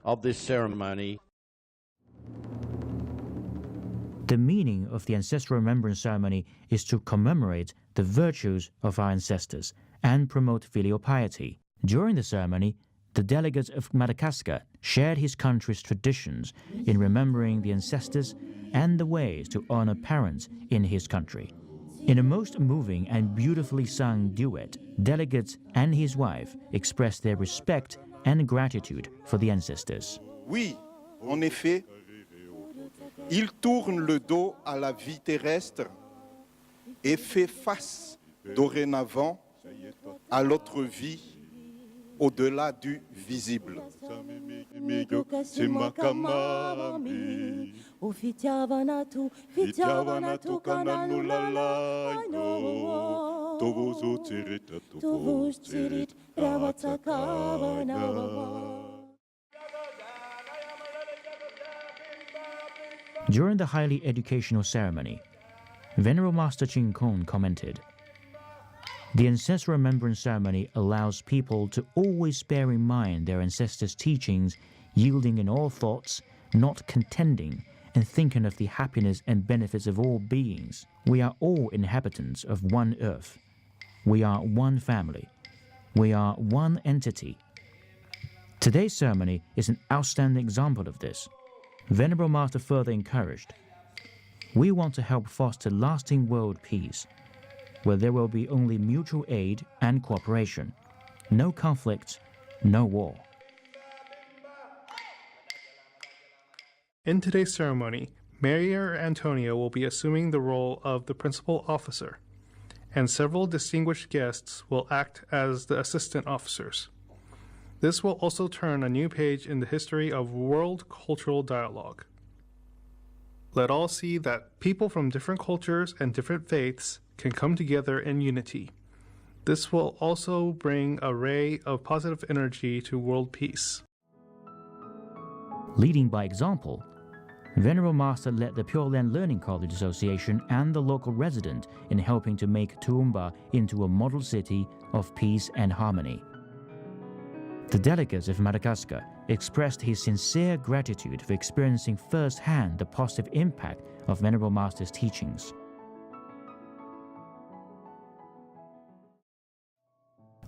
of this ceremony. The meaning of the ancestral remembrance ceremony is to commemorate the virtues of our ancestors and promote filial piety. During the ceremony, the delegate of Madagascar shared his country's traditions in remembering the ancestors and the ways to honor parents in his country. In a most moving and beautifully sung duet, delegates and his wife expressed their respect and gratitude for the ancestors. Oui, en effet, il tourne le dos à la vie terrestre et fait face dorénavant à l'autre vie au-delà du visible. During the highly educational ceremony, Venerable Master Ching Kung commented, "The ancestral remembrance ceremony allows people to always bear in mind their ancestors' teachings, yielding in all thoughts, not contending, and thinking of the happiness and benefits of all beings. We are all inhabitants of one earth. We are one family. We are one entity." Today's ceremony is an outstanding example of this. Venerable Master further encouraged, "We want to help foster lasting world peace, where there will be only mutual aid and cooperation, no conflicts, no war." In today's ceremony, Mayor Antonio will be assuming the role of the principal officer, and several distinguished guests will act as the assistant officers. This will also turn a new page in the history of world cultural dialogue. Let all see that people from different cultures and different faiths can come together in unity. This will also bring a ray of positive energy to world peace. Leading by example, Venerable Master led the Pure Land Learning College Association and the local resident in helping to make Toowoomba into a model city of peace and harmony. The delegates of Madagascar expressed his sincere gratitude for experiencing firsthand the positive impact of Venerable Master's teachings.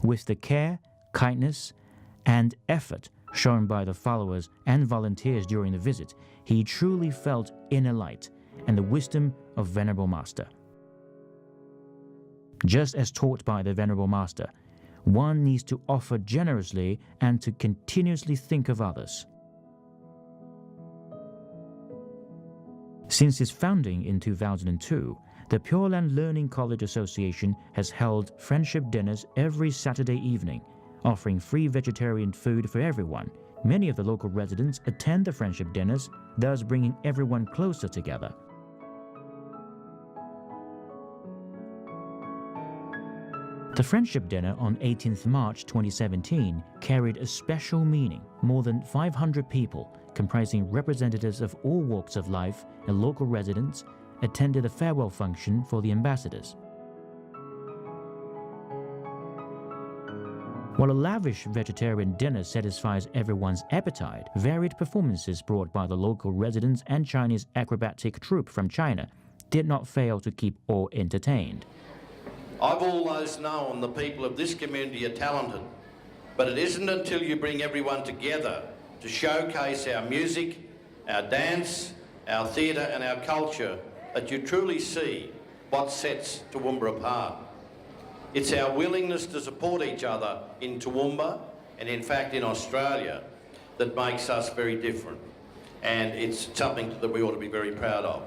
With the care, kindness, and effort shown by the followers and volunteers during the visit, he truly felt inner light and the wisdom of Venerable Master. Just as taught by the Venerable Master, one needs to offer generously and to continuously think of others. Since its founding in 2002, the Pure Land Learning College Association has held friendship dinners every Saturday evening, offering free vegetarian food for everyone. Many of the local residents attend the friendship dinners, thus bringing everyone closer together. The Friendship Dinner on 18th March 2017 carried a special meaning. More than 500 people, comprising representatives of all walks of life and local residents, attended a farewell function for the ambassadors. While a lavish vegetarian dinner satisfies everyone's appetite, varied performances brought by the local residents and Chinese acrobatic troupe from China did not fail to keep all entertained. I've always known the people of this community are talented, but it isn't until you bring everyone together to showcase our music, our dance, our theatre and our culture that you truly see what sets Toowoomba apart. It's our willingness to support each other in Toowoomba and in fact in Australia that makes us very different, and it's something that we ought to be very proud of.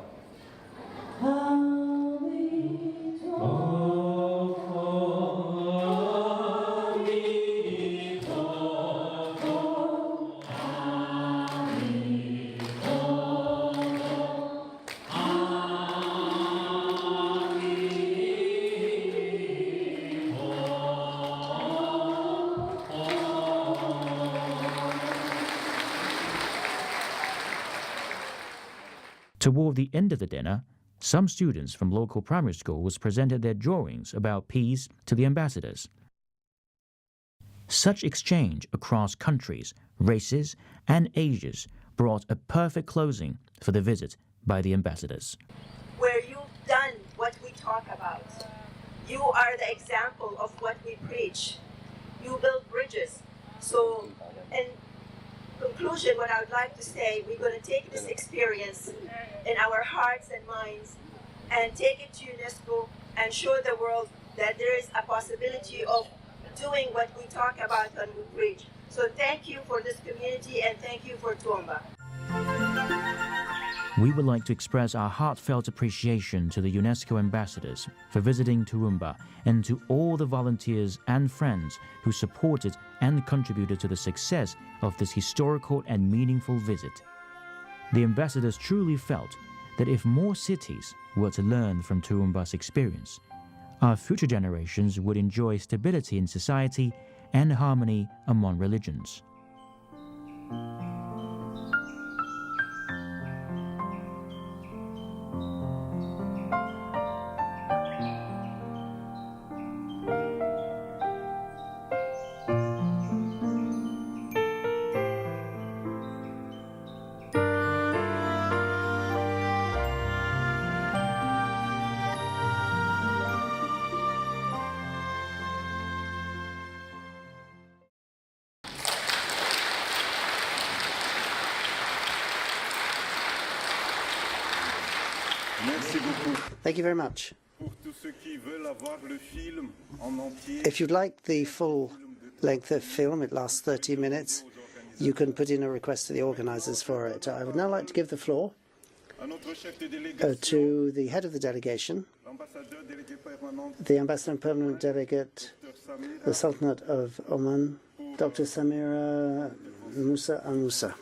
Toward the end of the dinner, some students from local primary schools presented their drawings about peace to the ambassadors. Such exchange across countries, races, and ages brought a perfect closing for the visit by the ambassadors. Where you've done what we talk about. You are the example of what we preach. You build bridges. So, in conclusion, what I would like to say, we're going to take this experience in our hearts and minds and take it to UNESCO and show the world that there is a possibility of doing what we talk about and we preach. So thank you for this community and thank you for Toowoomba. We would like to express our heartfelt appreciation to the UNESCO ambassadors for visiting Toowoomba and to all the volunteers and friends who supported and contributed to the success of this historical and meaningful visit. The ambassadors truly felt that if more cities were to learn from Toowoomba's experience, our future generations would enjoy stability in society and harmony among religions. Thank you very much. If you'd like the full length of film, it lasts 30 minutes, you can put in a request to the organisers for it. I would now like to give the floor to the head of the delegation, the Ambassador and Permanent Delegate, the Sultanate of Oman, Dr. Samira Musa Al-Musa.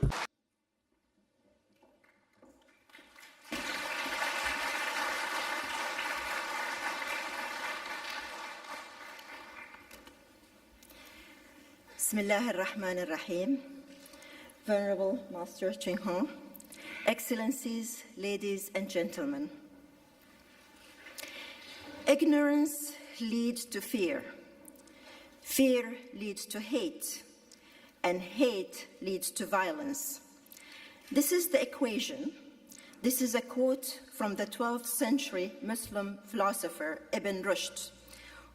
Bismillah ar-Rahman ar-Rahim. Venerable Master Ching Hong, Excellencies, ladies and gentlemen. Ignorance leads to fear. Fear leads to hate. And hate leads to violence. This is the equation. This is a quote from the 12th century Muslim philosopher Ibn Rushd,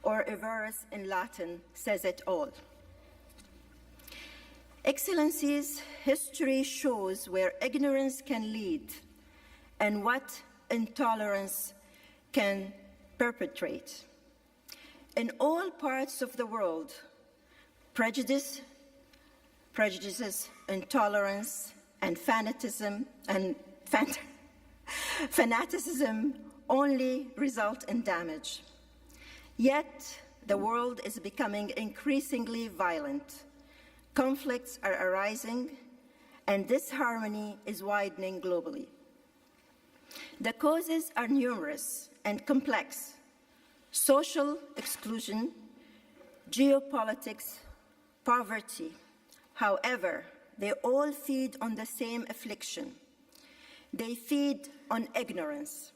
or a verse in Latin says it all. Excellencies, history shows where ignorance can lead and what intolerance can perpetrate. In all parts of the world, prejudices, intolerance, and fanaticism only result in damage. Yet, the world is becoming increasingly violent. Conflicts are arising, and disharmony is widening globally. The causes are numerous and complex: social exclusion, geopolitics, poverty. However, they all feed on the same affliction. They feed on ignorance.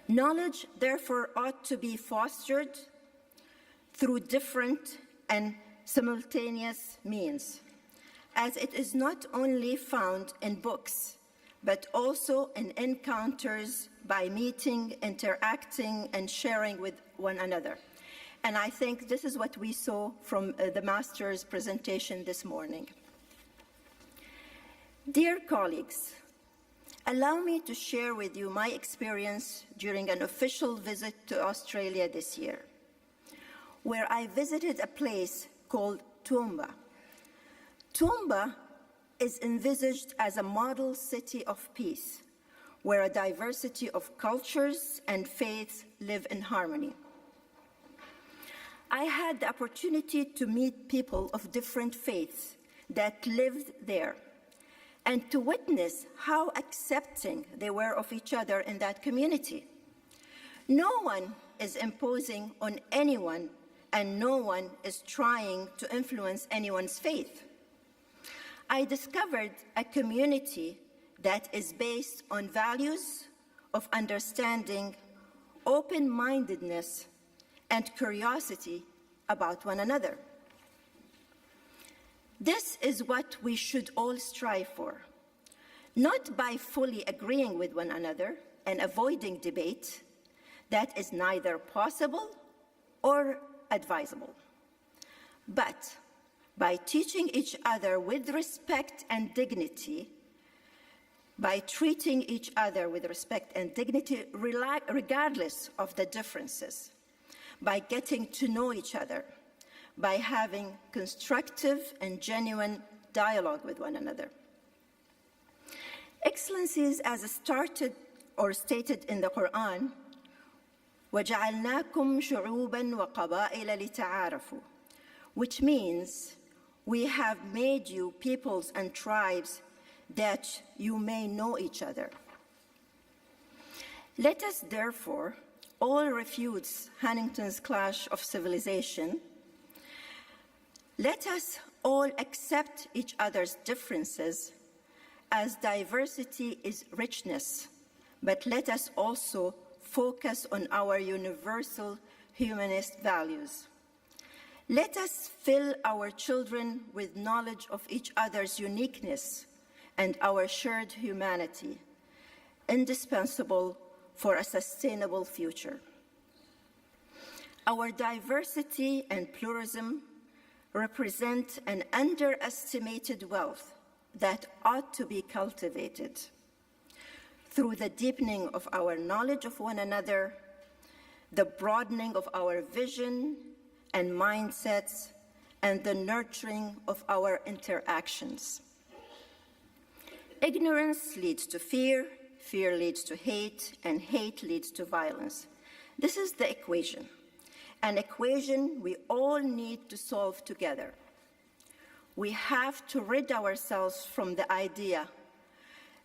Knowledge, therefore, ought to be fostered through different and simultaneous means, as it is not only found in books, but also in encounters by meeting, interacting, and sharing with one another. And I think this is what we saw from the Master's presentation this morning. Dear colleagues, allow me to share with you my experience during an official visit to Australia this year, where I visited a place called Toowoomba. Toowoomba is envisaged as a model city of peace, where a diversity of cultures and faiths live in harmony. I had the opportunity to meet people of different faiths that lived there, and to witness how accepting they were of each other in that community. No one is imposing on anyone, and no one is trying to influence anyone's faith. I discovered a community that is based on values of understanding, open-mindedness, and curiosity about one another. This is what we should all strive for, not by fully agreeing with one another and avoiding debate that is neither possible or advisable, but by teaching each other with respect and dignity, by treating each other with respect and dignity regardless of the differences, by getting to know each other, by having constructive and genuine dialogue with one another. Excellencies, as stated in the Quran, وَجَعَلْنَاكُمْ شُعُوبًا وَقَبَائِلَ لِتَعَارَفُوا, which means we have made you peoples and tribes that you may know each other. Let us therefore all refute Huntington's clash of civilization. Let us all accept each other's differences, as diversity is richness, but let us also focus on our universal humanist values. Let us fill our children with knowledge of each other's uniqueness and our shared humanity, indispensable for a sustainable future. Our diversity and pluralism represent an underestimated wealth that ought to be cultivated through the deepening of our knowledge of one another, the broadening of our vision and mindsets, and the nurturing of our interactions. Ignorance leads to fear, fear leads to hate, and hate leads to violence. This is the equation, an equation we all need to solve together. We have to rid ourselves from the idea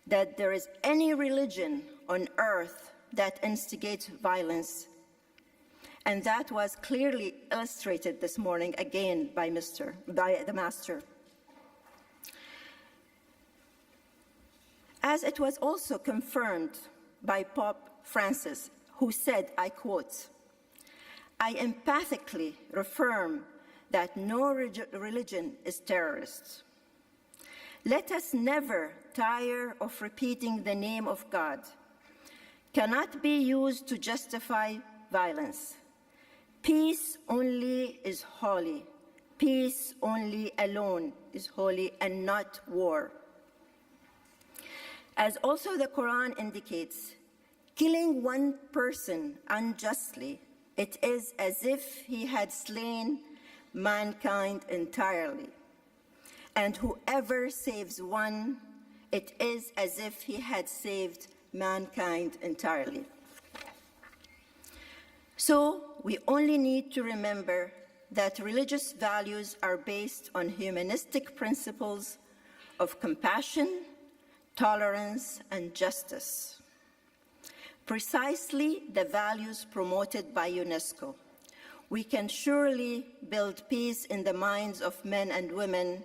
that there is any religion on earth that instigates violence, and that was clearly illustrated this morning again by the Master. As it was also confirmed by Pope Francis, who said, I quote, "I emphatically reaffirm that no religion is terrorist. Let us never tire of repeating the name of God. Cannot be used to justify violence. Peace only is holy. Peace only alone is holy, and not war." As also the Quran indicates, killing one person unjustly, it is as if he had slain mankind entirely. And whoever saves one, it is as if he had saved mankind entirely. So we only need to remember that religious values are based on humanistic principles of compassion, tolerance, and justice. Precisely the values promoted by UNESCO. We can surely build peace in the minds of men and women,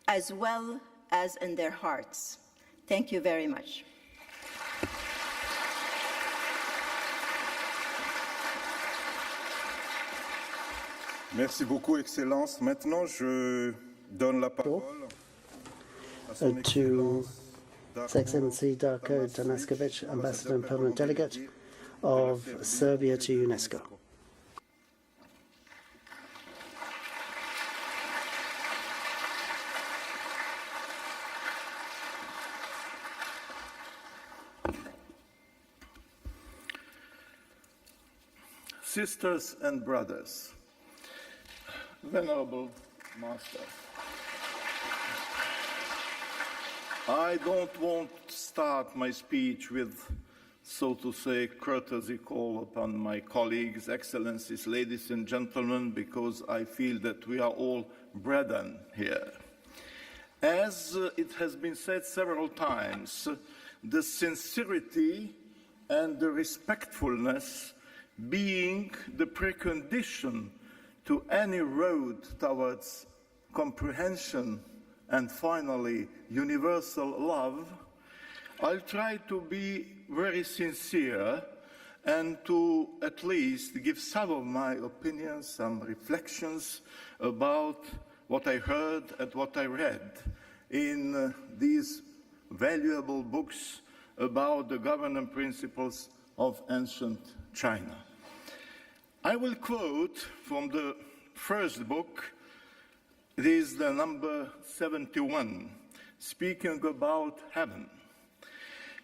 as well as in their hearts. Thank you very much. Merci beaucoup, Excellence. Maintenant, je donne la parole à son to Excellence His Excellency Darko Tanaskovic, Ambassador and Permanent Delegate of Serbia to UNESCO. Sisters and brothers, Venerable Master, I don't want to start my speech with, so to say, courtesy call upon my colleagues, excellencies, ladies and gentlemen, because I feel that we are all brethren here. As it has been said several times, the sincerity and the respectfulness being the precondition to any road towards comprehension and finally universal love, I'll try to be very sincere and to at least give some of my opinions, some reflections about what I heard and what I read in these valuable books about the governing principles of ancient China. I will quote from the first book. It is the number 71, speaking about heaven.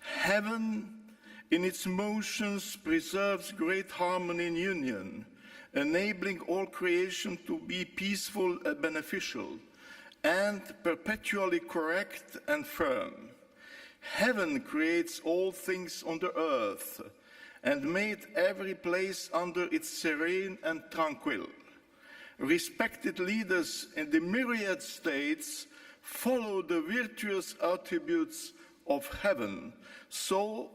Heaven, in its motions, preserves great harmony and union, enabling all creation to be peaceful and beneficial, and perpetually correct and firm. Heaven creates all things on the earth, and made every place under its serene and tranquil. Respected leaders in the myriad states follow the virtuous attributes of heaven, so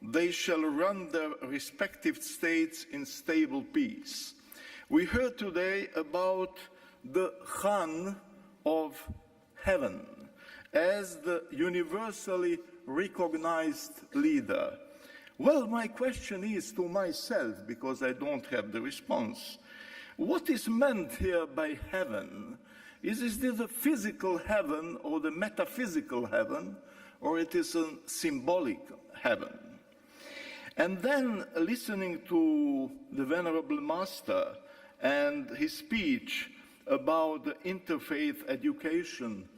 they shall run their respective states in stable peace. We heard today about the Khan of heaven as the universally recognized leader. Well, my question is to myself, because I don't have the response. What is meant here by heaven? Is this the physical heaven or the metaphysical heaven, or it is a symbolic heaven? And then listening to the Venerable Master and his speech about the interfaith education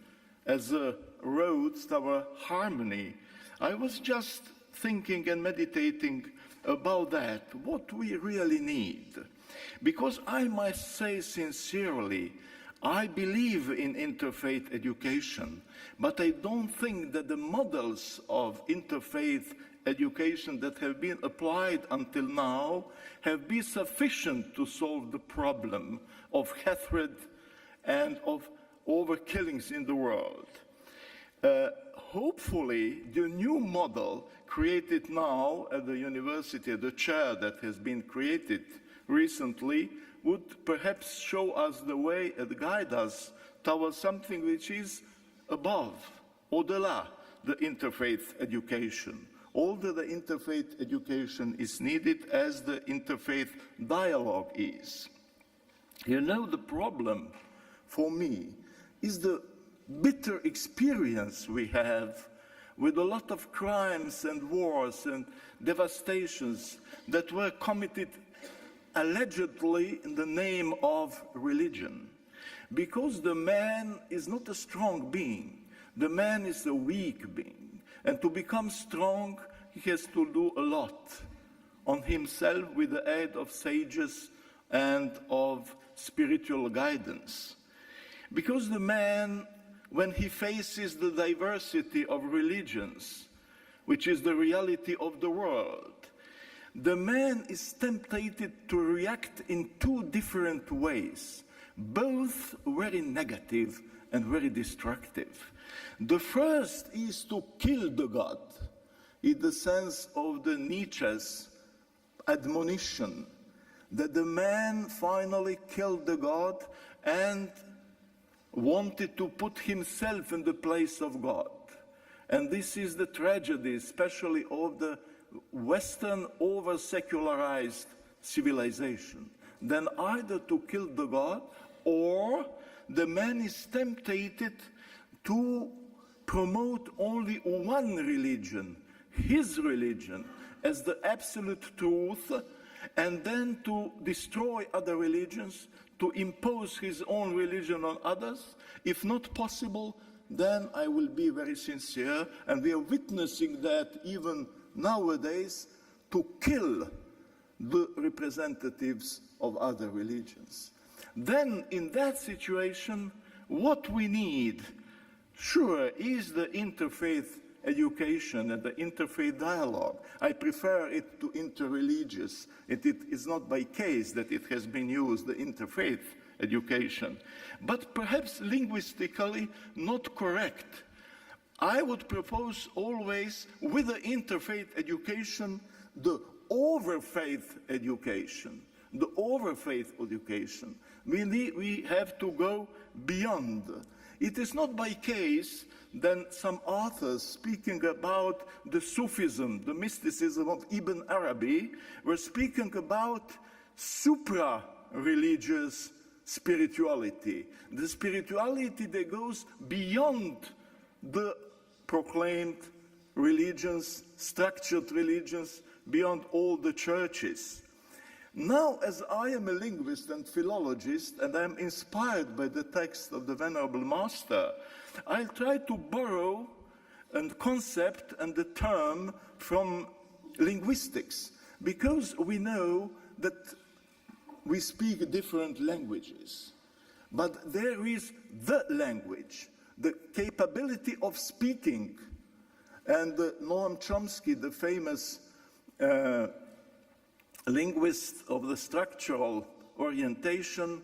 as a road toward harmony, I was just thinking and meditating about that, what we really need. Because I must say sincerely, I believe in interfaith education, but I don't think that the models of interfaith education that have been applied until now have been sufficient to solve the problem of hatred and of overkillings in the world. Hopefully, the new model created now at the university, the chair that has been created recently, would perhaps show us the way and guide us towards something which is above, au-delà, the interfaith education. Although the interfaith education is needed as the interfaith dialogue is. You know, the problem for me is the bitter experience we have with a lot of crimes and wars and devastations that were committed allegedly in the name of religion. Because the man is not a strong being, the man is a weak being. And to become strong, he has to do a lot on himself with the aid of sages and of spiritual guidance. Because the man, when he faces the diversity of religions, which is the reality of the world, the man is tempted to react in two different ways, both very negative and very destructive. The first is to kill the God, in the sense of the Nietzsche's admonition, that the man finally killed the God and wanted to put himself in the place of God. And this is the tragedy, especially of the Western over-secularized civilization, than either to kill the God, or the man is tempted to promote only one religion, his religion, as the absolute truth, and then to destroy other religions, to impose his own religion on others. If not possible, then I will be very sincere, and we are witnessing that even nowadays, to kill the representatives of other religions. Then, in that situation, what we need, sure, is the interfaith education and the interfaith dialogue. I prefer it to interreligious. It is not by case that it has been used, the interfaith education. But perhaps linguistically not correct. I would propose always, with the interfaith education, the overfaith education. The overfaith education. We have to go beyond. It is not by case that some authors speaking about the Sufism, the mysticism of Ibn Arabi, were speaking about supra-religious spirituality. The spirituality that goes beyond the proclaimed religions, structured religions, beyond all the churches. Now, as I am a linguist and philologist, and I am inspired by the text of the Venerable Master, I'll try to borrow a concept and the term from linguistics, because we know that we speak different languages. But there is the language, the capability of speaking. And Noam Chomsky, the famous linguist of the structural orientation,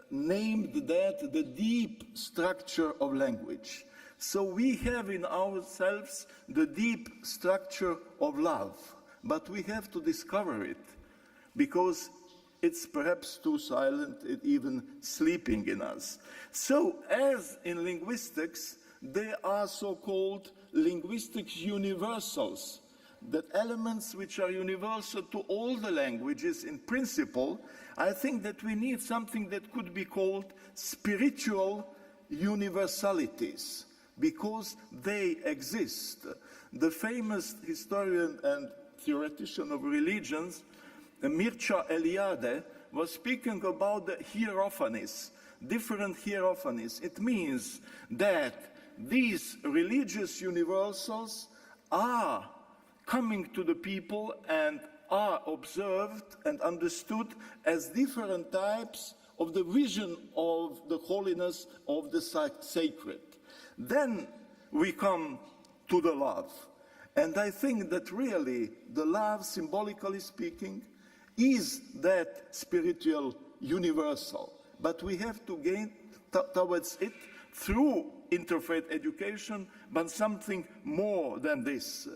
named that the deep structure of language. So we have in ourselves the deep structure of love, but we have to discover it, because it's perhaps too silent, even sleeping in us. So as in linguistics, there are so-called linguistics universals, that elements which are universal to all the languages in principle. I think that we need something that could be called spiritual universalities, because they exist. The famous historian and theoretician of religions, Mircea Eliade, was speaking about the hierophanies, different hierophanies. It means that these religious universals are coming to the people and are observed and understood as different types of the vision of the holiness of the sacred. Then we come to the love. And I think that really the love, symbolically speaking, is that spiritual universal. But we have to gain towards it through interfaith education, but something more than this.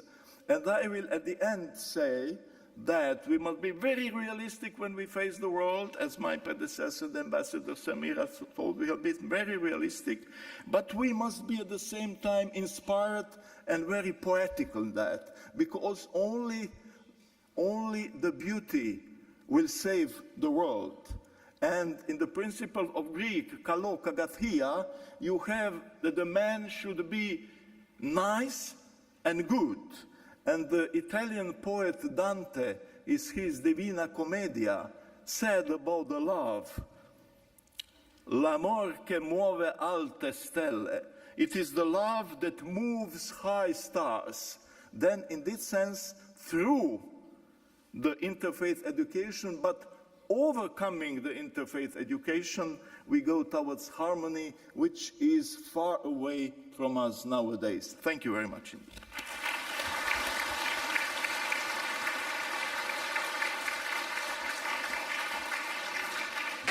And I will at the end say that we must be very realistic when we face the world, as my predecessor, the Ambassador Samira, told. We have been very realistic, but we must be at the same time inspired and very poetical in that, because only the beauty will save the world. And in the principle of Greek, kalo kagathia, you have that the man should be nice and good. And the Italian poet Dante, is his Divina Commedia, said about the love, l'amor che muove alte stelle. It is the love that moves high stars. Then in this sense, through the interfaith education, but overcoming the interfaith education, we go towards harmony, which is far away from us nowadays. Thank you very much indeed.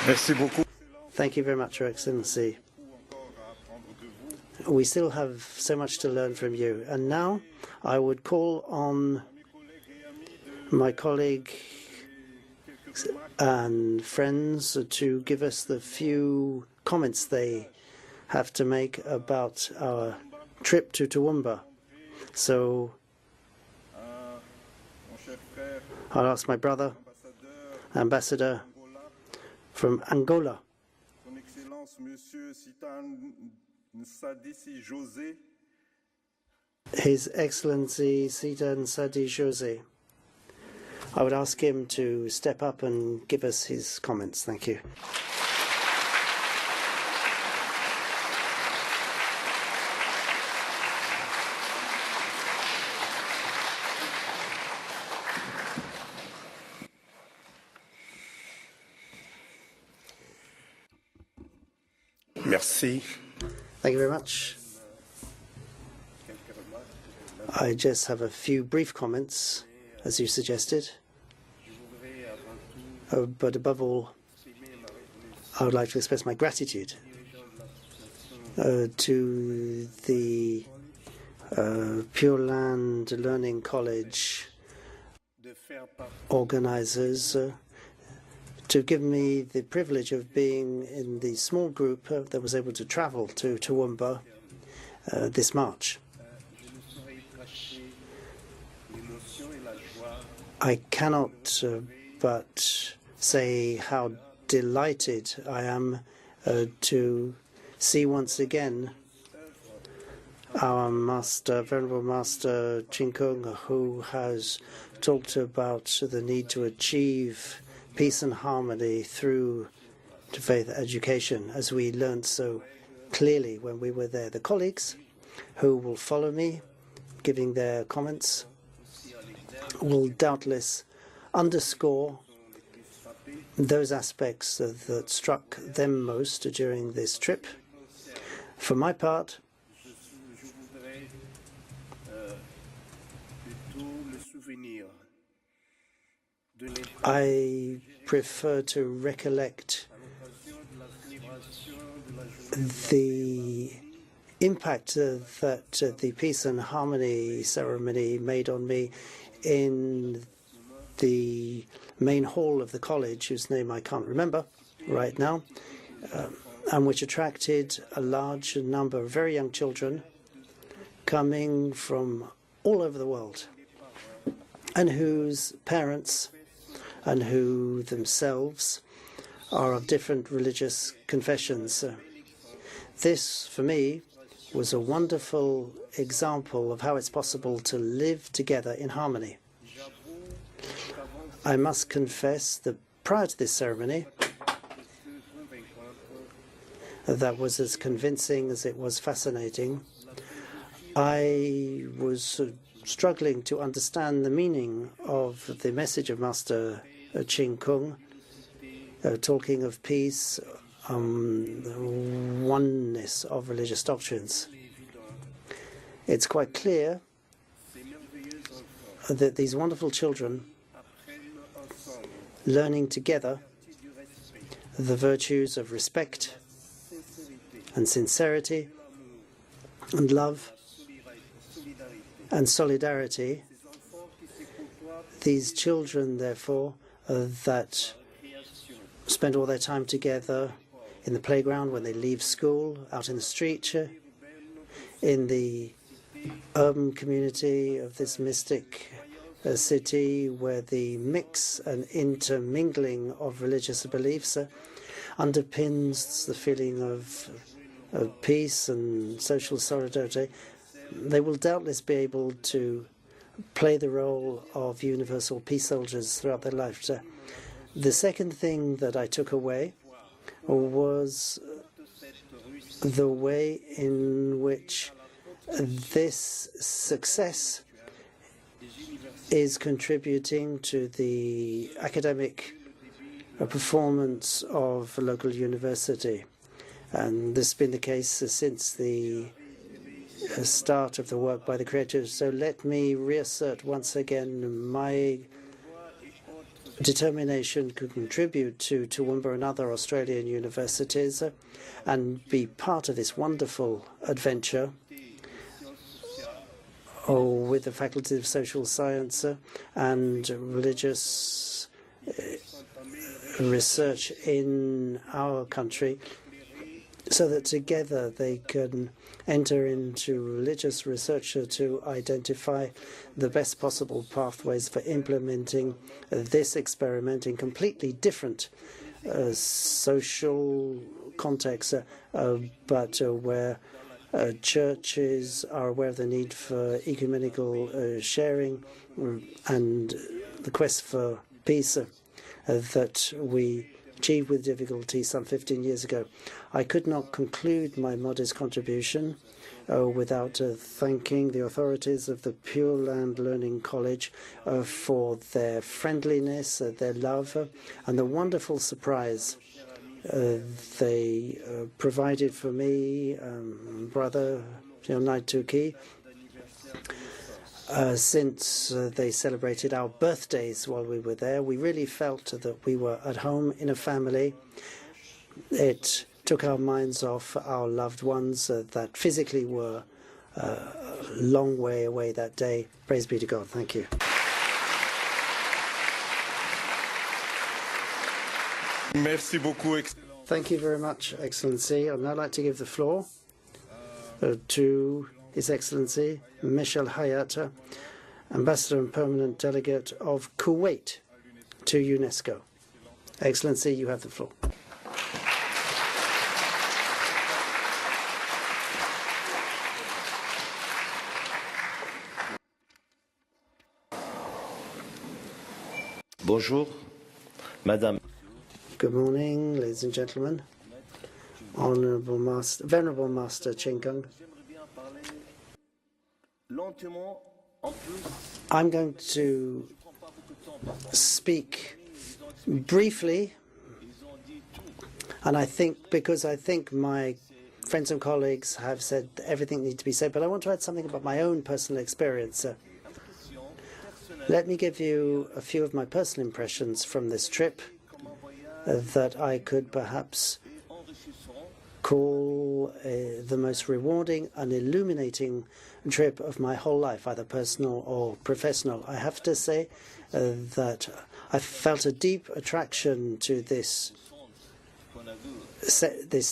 Merci beaucoup. Thank you very much, Your Excellency. We still have so much to learn from you. And now I would call on my colleague and friends to give us the few comments they have to make about our trip to Toowoomba. So I'll ask my brother, Ambassador from Angola. Son Excellence Monsieur Sadissi José. His Excellency Sitan Sadi Jose. I would ask him to step up and give us his comments. Thank you. Merci. Thank you very much. I just have a few brief comments, as you suggested. But above all, I would like to express my gratitude to the Pure Land Learning College organizers to give me the privilege of being in the small group that was able to travel to Toowoomba this March. I cannot but say how delighted I am to see once again our Master, Venerable Master Chinkung, who has talked about the need to achieve peace and harmony through interfaith education, as we learned so clearly when we were there. The colleagues who will follow me, giving their comments, will doubtless underscore those aspects that struck them most during this trip. For my part, I prefer to recollect the impact that the Peace and Harmony ceremony made on me in the main hall of the college, whose name I can't remember right now, and which attracted a large number of very young children coming from all over the world, and whose parents and who themselves are of different religious confessions. This, for me, was a wonderful example of how it's possible to live together in harmony. I must confess that prior to this ceremony, that was as convincing as it was fascinating, I was struggling to understand the meaning of the message of Master Ching Kung, talking of peace, oneness of religious doctrines. It's quite clear that these wonderful children, learning together the virtues of respect and sincerity and love and solidarity, these children, therefore, that spend all their time together in the playground, when they leave school, out in the street, in the urban community of this mystic city, where the mix and intermingling of religious beliefs underpins the feeling of peace and social solidarity, they will doubtless be able to play the role of universal peace soldiers throughout their life. The second thing that I took away was the way in which this success is contributing to the academic performance of a local university. And this has been the case since the start of the work by the creators. So let me reassert once again my determination to contribute to Toowoomba and other Australian universities and be part of this wonderful adventure with the Faculty of Social Science and religious research in our country, so that together they can enter into religious research to identify the best possible pathways for implementing this experiment in completely different social context, but where churches are aware of the need for ecumenical sharing and the quest for peace that we achieved with difficulty some 15 years ago. I could not conclude my modest contribution without thanking the authorities of the Pure Land Learning College for their friendliness, their love, and the wonderful surprise they provided for me, brother Toky, since they celebrated our birthdays while we were there. We really felt that we were at home in a family. It took our minds off our loved ones that physically were a long way away that day. Praise be to God. Thank you. Merci beaucoup. Thank you very much, Excellency. I'd now like to give the floor to His Excellency Michel Hayat, Ambassador and Permanent Delegate of Kuwait to UNESCO. Excellency, you have the floor. Bonjour, Madame. Good morning, ladies and gentlemen. Venerable Master Chinkung. I'm going to speak briefly, and I think my friends and colleagues have said everything that needs to be said, but I want to add something about my own personal experience. Let me give you a few of my personal impressions from this trip that I could perhaps call the most rewarding and illuminating trip of my whole life, either personal or professional. I have to say that I felt a deep attraction to this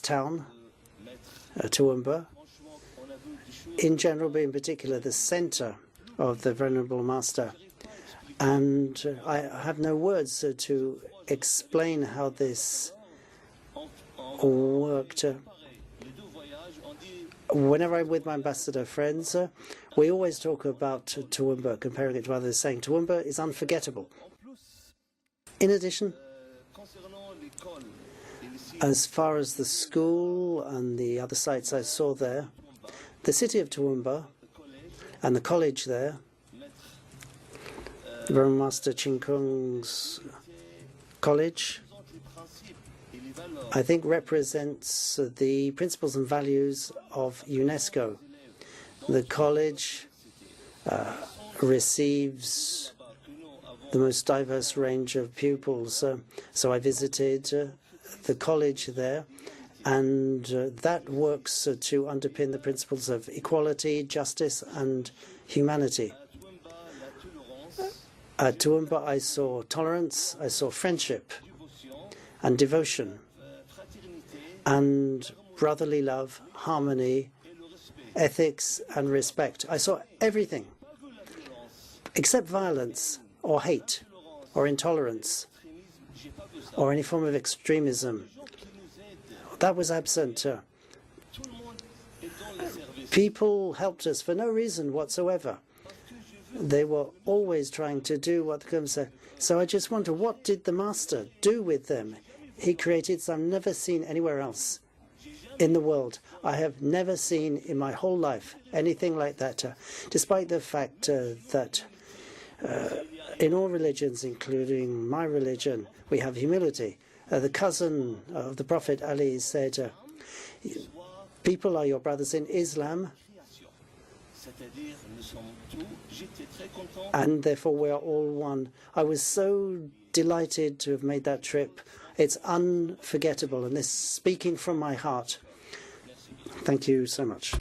town, Toowoomba, in general, but in particular the center of the Venerable Master. And I have no words to explain how this worked. Whenever I'm with my ambassador friends, we always talk about Toowoomba, comparing it to others, saying Toowoomba is unforgettable. In addition, as far as the school and the other sites I saw there, the city of Toowoomba and the college there, Venerable Master Chinkung's college, I think represents the principles and values of UNESCO. The college receives the most diverse range of pupils. So I visited the college there, and that works to underpin the principles of equality, justice, and humanity. At Toowoomba, I saw tolerance, I saw friendship and devotion, and brotherly love, harmony, ethics, and respect. I saw everything except violence or hate or intolerance or any form of extremism. That was absent. People helped us for no reason whatsoever. They were always trying to do what the government said. So I just wonder, what did the Master do with them? He created something never seen anywhere else in the world. I have never seen in my whole life anything like that, despite the fact that in all religions, including my religion, we have humility. The cousin of the Prophet Ali said, people are your brothers in Islam, and therefore we are all one. I was so delighted to have made that trip. It's unforgettable, and this is speaking from my heart. Thank you so much.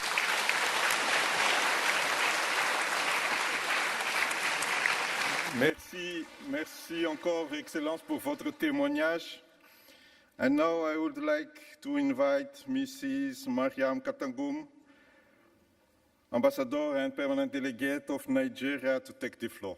Merci encore, Excellence, pour votre témoignage. And now I would like to invite Mrs. Mariam Katangum, Ambassador and Permanent Delegate of Nigeria, to take the floor.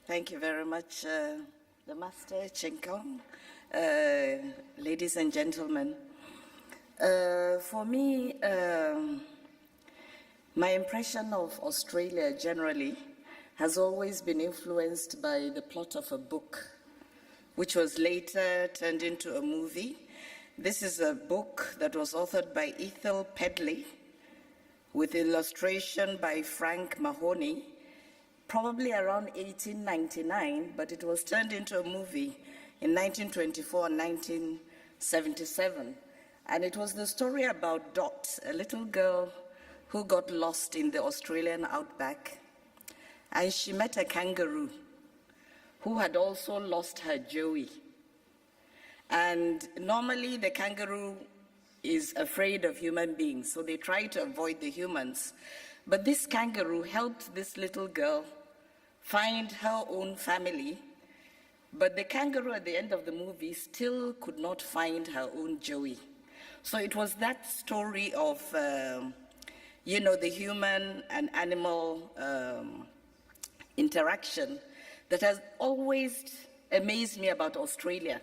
Thank you very much, the Master Chinkong, ladies and gentlemen. For me, my impression of Australia generally has always been influenced by the plot of a book, which was later turned into a movie. This is a book that was authored by Ethel Pedley with illustration by Frank Mahoney, probably around 1899, but it was turned into a movie in 1924 and 1977. And it was the story about Dot, a little girl who got lost in the Australian outback. And she met a kangaroo who had also lost her Joey. And normally the kangaroo is afraid of human beings, so they try to avoid the humans. But this kangaroo helped this little girl find her own family, but the kangaroo at the end of the movie still could not find her own Joey. So it was that story of, you know, the human and animal interaction that has always amazed me about Australia.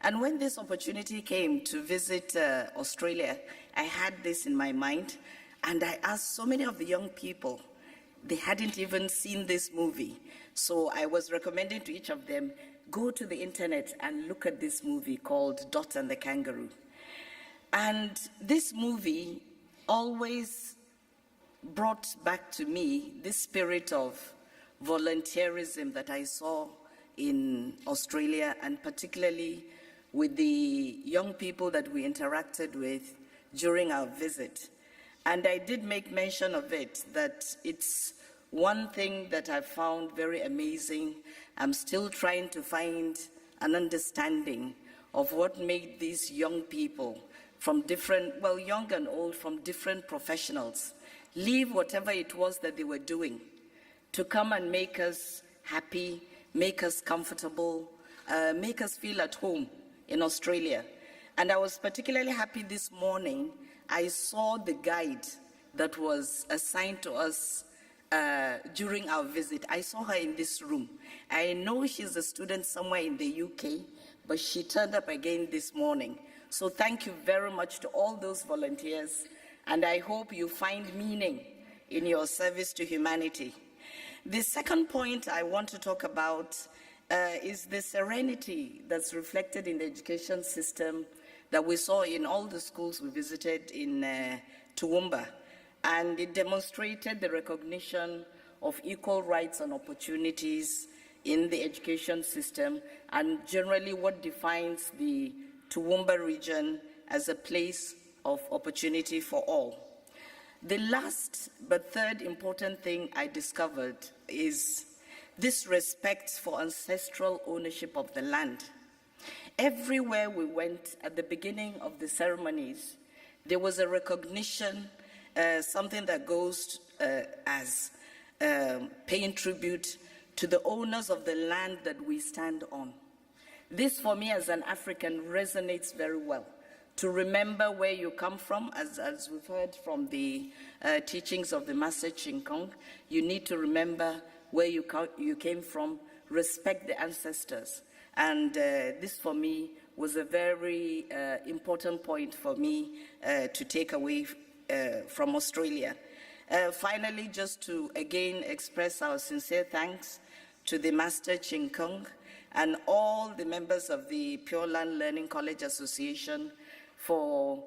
And when this opportunity came to visit Australia, I had this in my mind, and I asked so many of the young people, they hadn't even seen this movie. So I was recommending to each of them, go to the internet and look at this movie called Dot and the Kangaroo. And this movie always brought back to me this spirit of volunteerism that I saw in Australia, and particularly with the young people that we interacted with during our visit. And I did make mention of it, that it's one thing that I found very amazing. I'm still trying to find an understanding of what made these young people from different, well, young and old, from different professionals, leave whatever it was that they were doing to come and make us happy, make us comfortable, make us feel at home in Australia. And I was particularly happy this morning. I saw the guide that was assigned to us during our visit. I saw her in this room. I know she's a student somewhere in the UK, but she turned up again this morning. So thank you very much to all those volunteers, and I hope you find meaning in your service to humanity. The second point I want to talk about is the serenity that's reflected in the education system that we saw in all the schools we visited in Toowoomba. And it demonstrated the recognition of equal rights and opportunities in the education system, and generally what defines the Toowoomba region as a place of opportunity for all. The last but third important thing I discovered is this respect for ancestral ownership of the land. Everywhere we went at the beginning of the ceremonies, there was a recognition, something that goes as paying tribute to the owners of the land that we stand on. This, for me as an African, resonates very well. To remember where you come from, as we've heard from the teachings of the Master Chinkong, you need to remember where you came from, respect the ancestors. And this, for me, was a very important point for me to take away from Australia. Finally, just to again express our sincere thanks to the Master Chinkong and all the members of the Pure Land Learning College Association for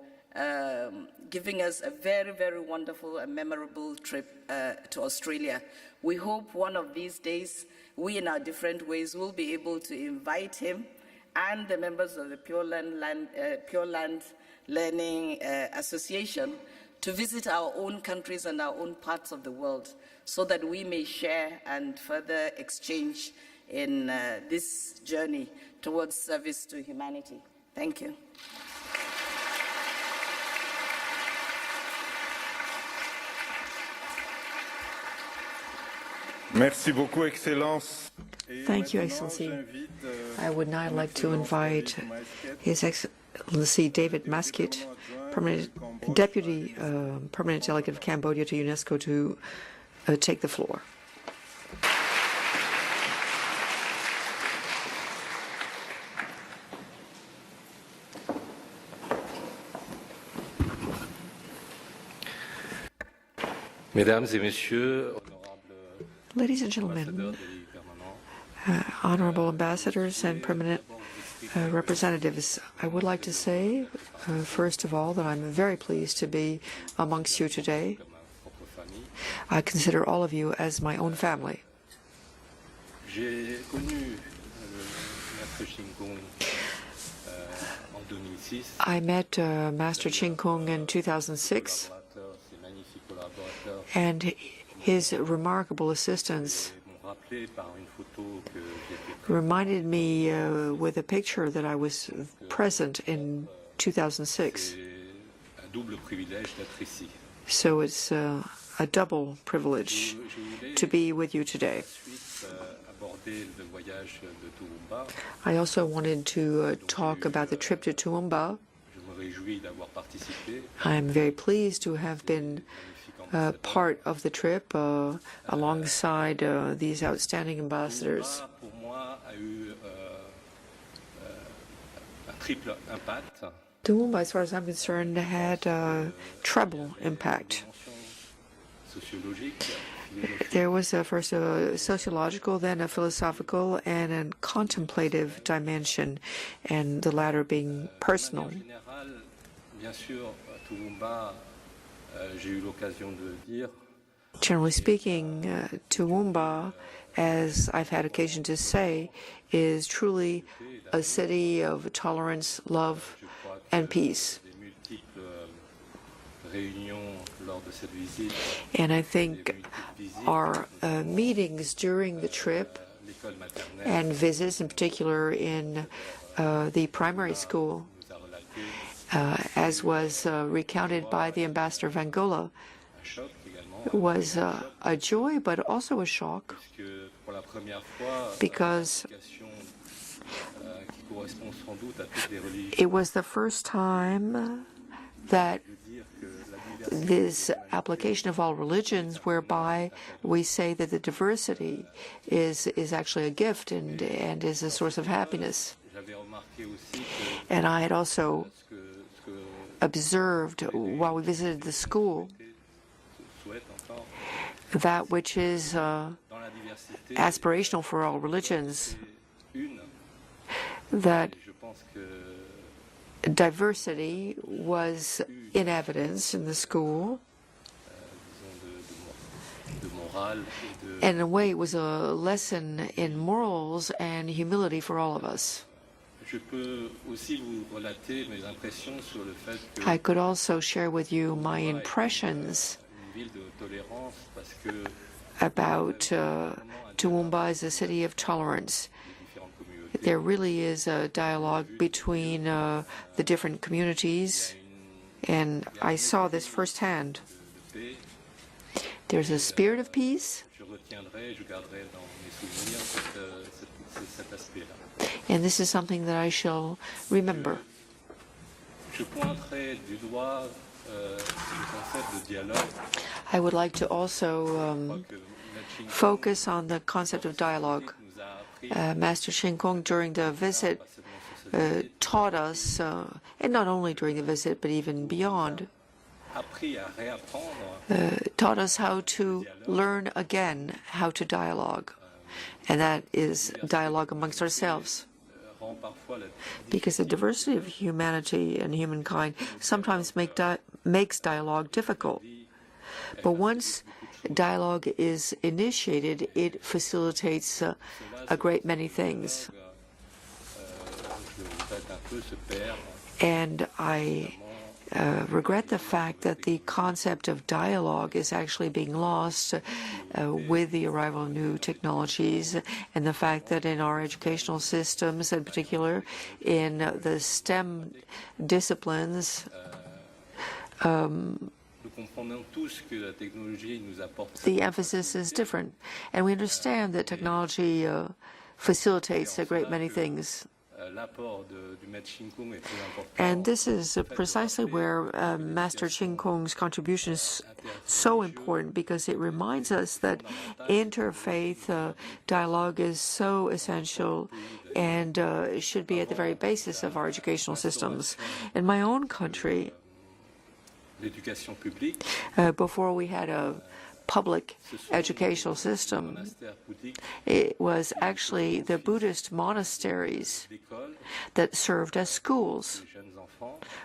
giving us a very, very wonderful and memorable trip to Australia. We hope one of these days, we in our different ways will be able to invite him and the members of the Pure Land Learning Association to visit our own countries and our own parts of the world, so that we may share and further exchange in this journey towards service to humanity. Thank you. Merci beaucoup, Excellence. Thank you, Excellency. I would now like to invite His Excellency David Maskit, Deputy Permanent Delegate of Cambodia to UNESCO, to take the floor. Mesdames et messieurs, Ladies and gentlemen, honorable ambassadors and permanent representatives, I would like to say, first of all, that I'm very pleased to be amongst you today. I consider all of you as my own family. I met Master Ching Kung in 2006, and his remarkable assistance reminded me with a picture that I was present in 2006. So it's a double privilege to be with you today. I also wanted to talk about the trip to Toumba. I'm very pleased to have been part of the trip alongside these outstanding ambassadors. Toumba, as far as I'm concerned, had a treble impact. There was first a sociological, then a philosophical, and a contemplative dimension, and the latter being personal. Generally speaking, Toumba, as I've had occasion to say, is truly a city of tolerance, love, and peace. And I think our meetings during the trip and visits, in particular in the primary school, as was recounted by the Ambassador of Angola, was a joy but also a shock, because it was the first time that this application of all religions, whereby we say that the diversity is actually a gift and is a source of happiness. And I had also observed while we visited the school that which is aspirational for all religions, that diversity was in evidence in the school, and in a way it was a lesson in morals and humility for all of us. I could also share with you my impressions about Toumba as a city of tolerance. There really is a dialogue between the different communities, and I saw this firsthand. There's a spirit of peace, and this is something that I shall remember. I would like to also focus on the concept of dialogue. Master Ching Kung, during the visit, taught us, and not only during the visit, but even beyond, taught us how to learn again how to dialogue. And that is dialogue amongst ourselves. Because the diversity of humanity and humankind sometimes makes dialogue difficult. But once dialogue is initiated, it facilitates a great many things. And I regret the fact that the concept of dialogue is actually being lost with the arrival of new technologies, and the fact that in our educational systems, in particular in the STEM disciplines, the emphasis is different. And we understand that technology facilitates a great many things. And this is precisely where Master Ching Kung's contribution is so important, because it reminds us that interfaith dialogue is so essential and should be at the very basis of our educational systems. In my own country, before we had a public educational system. It was actually the Buddhist monasteries that served as schools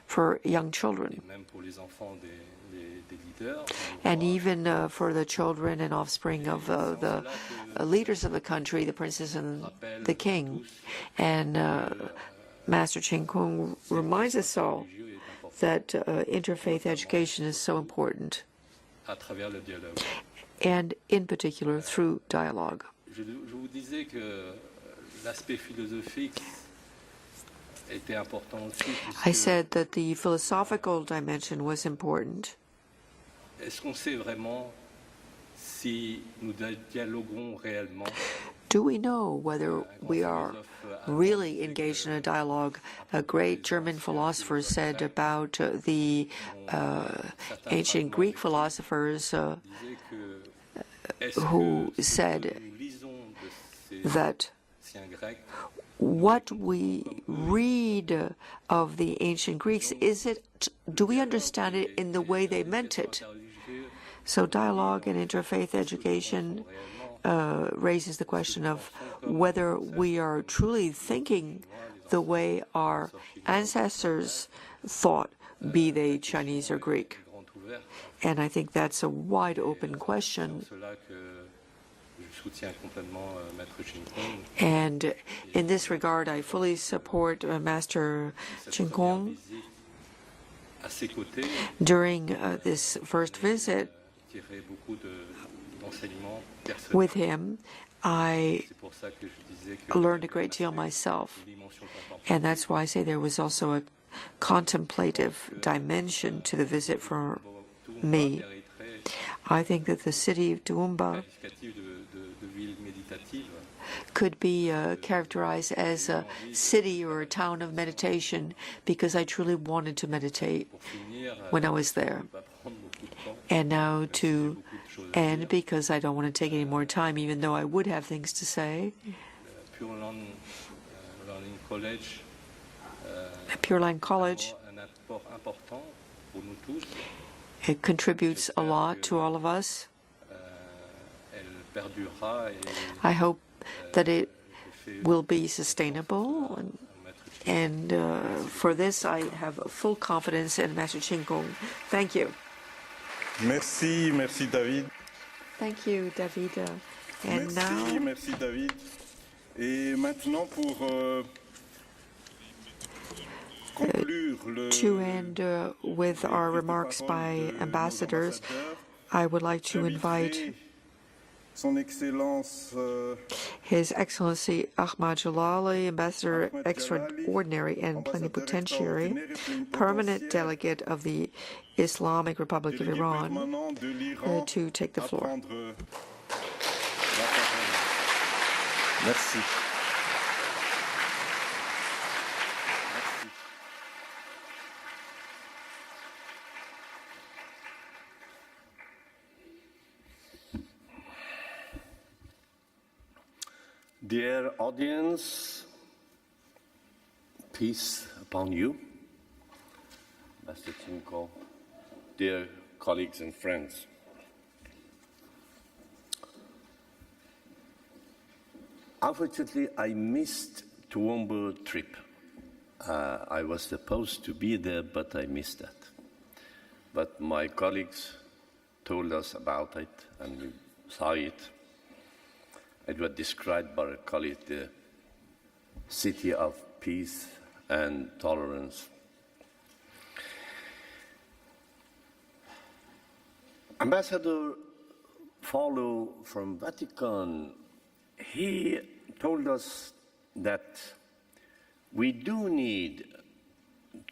for young children, and even for the children and offspring of the leaders of the country, the princess and the king. And Master Ching Kung reminds us all that interfaith education is so important, and in particular through dialogue. I said that the philosophical dimension was important. Do we know whether we are really engaged in a dialogue? A great German philosopher said about the ancient Greek philosophers who said that what we read of the ancient Greeks, do we understand it in the way they meant it? So dialogue and interfaith education raises the question of whether we are truly thinking the way our ancestors thought, be they Chinese or Greek. And I think that's a wide open question. And in this regard, I fully support Master Ching Kung. During this first visit with him, I learned a great deal myself. And that's why I say there was also a contemplative dimension to the visit for me. I think that the city of Toumba could be characterized as a city or a town of meditation, because I truly wanted to meditate when I was there. And now to end, because I don't want to take any more time, even though I would have things to say. Pure Land College, it contributes a lot to all of us. I hope that it will be sustainable, and for this I have full confidence in Master Ching Kung. Thank you. Merci, merci David. Thank you, David. And now, merci David. Et maintenant pour to end with our remarks by ambassadors, I would like to invite His Excellency Ahmad Jalali, Ambassador Extraordinary and Plenipotentiary, Permanent Delegate of the Islamic Republic of Iran, to take the floor. Merci. Dear audience, peace upon you, Master Ching Kung, dear colleagues and friends. Unfortunately, I missed Toumba trip. I was supposed to be there, but I missed that. But my colleagues told us about it, and we saw it. It was described by a colleague, the city of peace and tolerance. Ambassador Follow from Vatican, he told us that we do need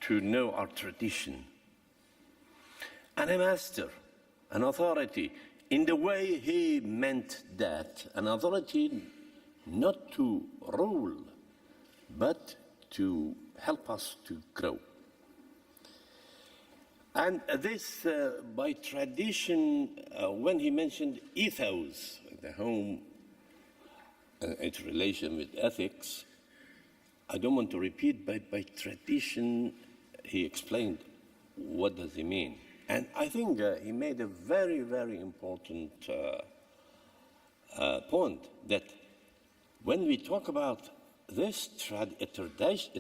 to know our tradition. And a master, an authority, in the way he meant that, an authority not to rule, but to help us to grow. And this, by tradition, when he mentioned ethos, the home, its relation with ethics, I don't want to repeat, but by tradition, he explained what does he mean. And I think he made a very, very important point, that when we talk about this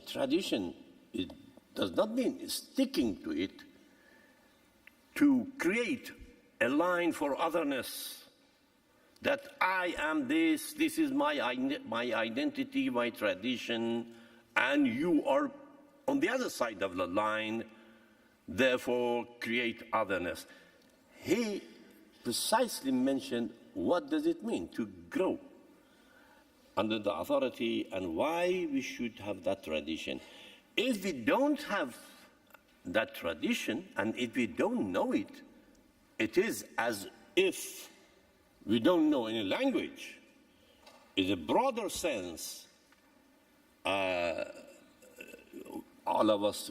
tradition, it does not mean sticking to it to create a line for otherness, that I am this is my identity, my tradition, and you are on the other side of the line, therefore create otherness. He precisely mentioned what does it mean to grow under the authority and why we should have that tradition. If we don't have that tradition, and if we don't know it, it is as if we don't know any language. In a broader sense, all of us,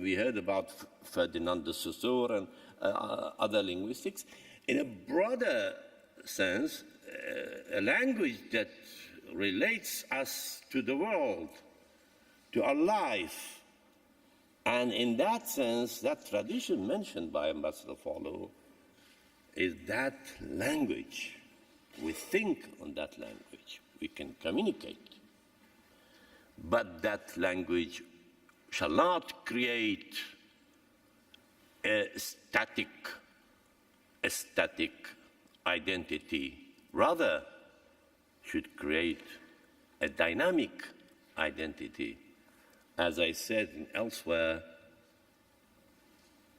we heard about Ferdinand de Saussure and other linguistics. In a broader sense, a language that relates us to the world, to our life. And in that sense, that tradition mentioned by Ambassador Follow is that language. We think on that language. We can communicate. But that language shall not create a static identity. Rather, should create a dynamic identity. As I said elsewhere,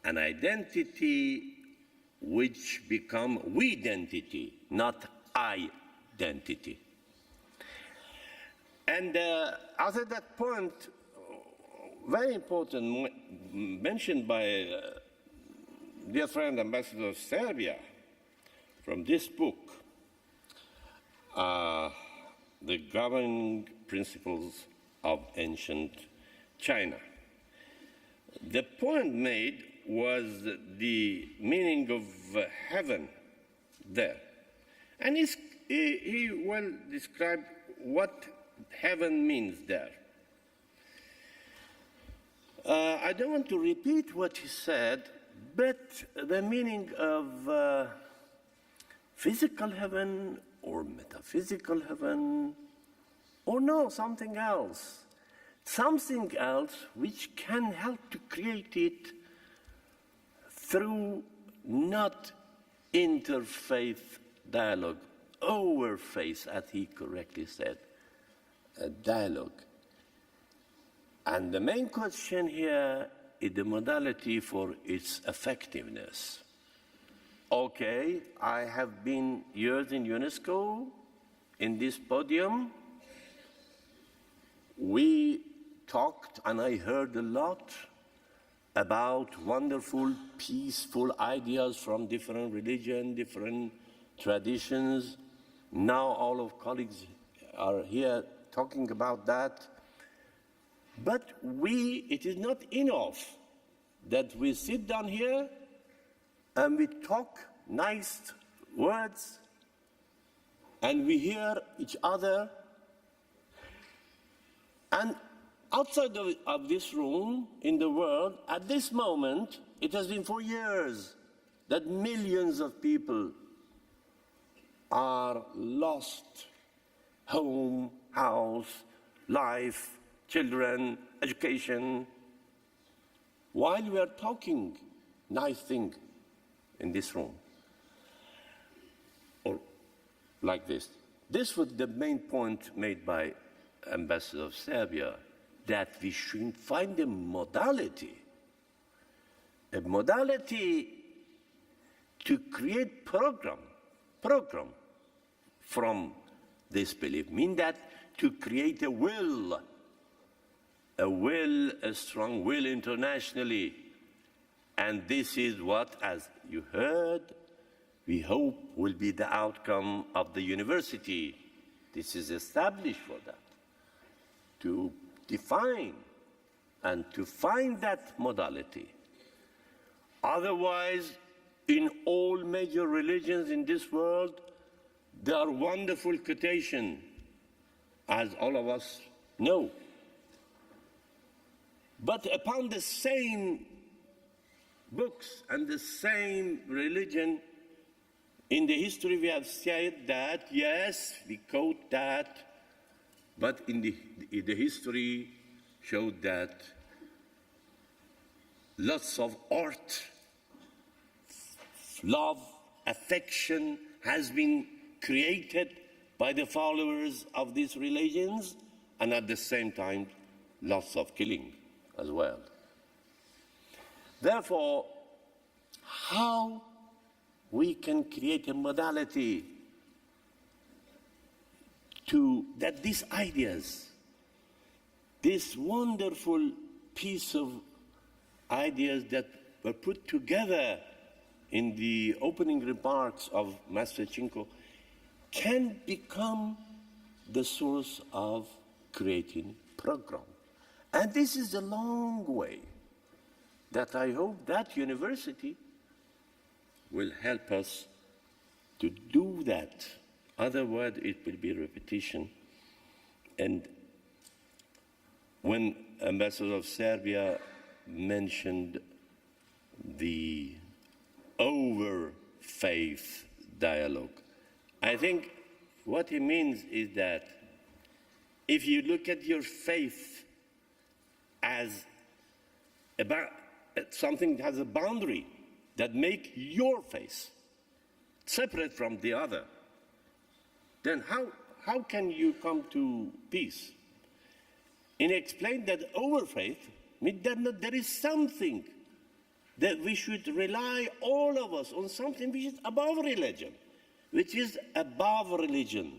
an identity which become we-identity, not I-identity. And after that point, very important, mentioned by dear friend Ambassador of Serbia from this book, The Governing Principles of Ancient China. The point made was the meaning of heaven there. And he well described what heaven means there. I don't want to repeat what he said, but the meaning of physical heaven or metaphysical heaven, or no, something else. Something else which can help to create it through not interfaith dialogue, over faith, as he correctly said, a dialogue. And the main question here is the modality for its effectiveness. Okay, I have been years in UNESCO, in this podium. We talked and I heard a lot about wonderful, peaceful ideas from different religions, different traditions. Now all of colleagues are here talking about that. But it is not enough that we sit down here and we talk nice words and we hear each other. And outside of this room, in the world, at this moment, it has been for years that millions of people are lost. Home, house, life, children, education. While we are talking nice things in this room, or like this. This was the main point made by Ambassador of Serbia, that we should find a modality to create program from this belief. Mean that to create a strong will internationally. And this is what, as you heard, we hope will be the outcome of the university. This is established for that, to define and to find that modality. Otherwise, in all major religions in this world, there are wonderful quotations, as all of us know. But upon the same books and the same religion. In the history we have said that, yes, we quote that, but in the history showed that lots of art, love, affection has been created by the followers of these religions, and at the same time, lots of killing as well. Therefore, how we can create a modality to that these ideas, this wonderful piece of ideas that were put together in the opening remarks of Master Chinko, can become the source of creating program. And this is a long way that I hope that university will help us to do that. Otherwise, it will be repetition. And when Ambassador of Serbia mentioned the over-faith dialogue, I think what he means is that if you look at your faith as something that has a boundary that makes your faith separate from the other, then how can you come to peace? And he explained that over faith means that there is something that we should rely, all of us, on something which is above religion, which is above religion.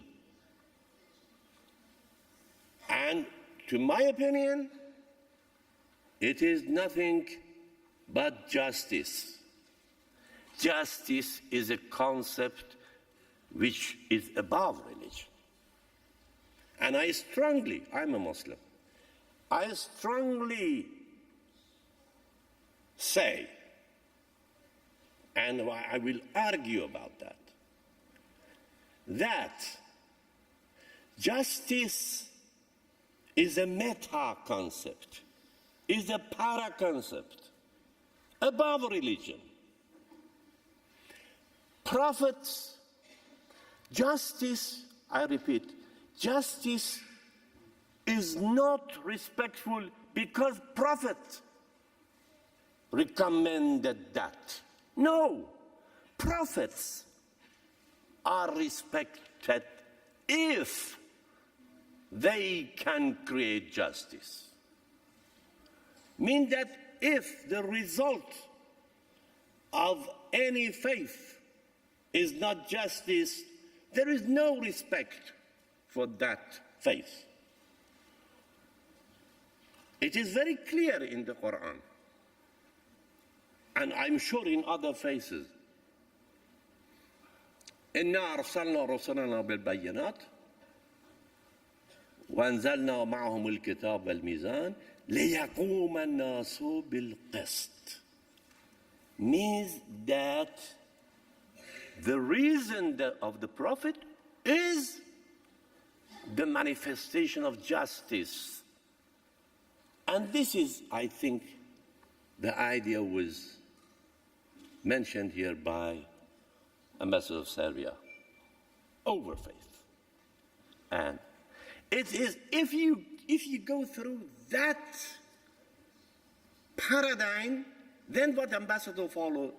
And to my opinion, it is nothing but justice. Justice is a concept which is above religion. And I'm a Muslim, I strongly say, and I will argue about that justice is a meta-concept, is a para-concept, above religion. Prophets, justice, I repeat, justice is not respectful because prophets recommended that. No, prophets are respected if they can create justice. Mean that if the result of any faith is not justice, there is no respect for that faith. It is very clear in the Quran, and I'm sure in other faiths. إنا أرسلنا رسلنا بالبينات وأنزلنا معهم الكتاب والميزان ليقوم الناس بالقسط. Means that the reason of the prophet is the manifestation of justice. And this is, I think, the idea was mentioned here by Ambassador of Serbia, over faith. And it is, if you go through that paradigm, then what Ambassador Follow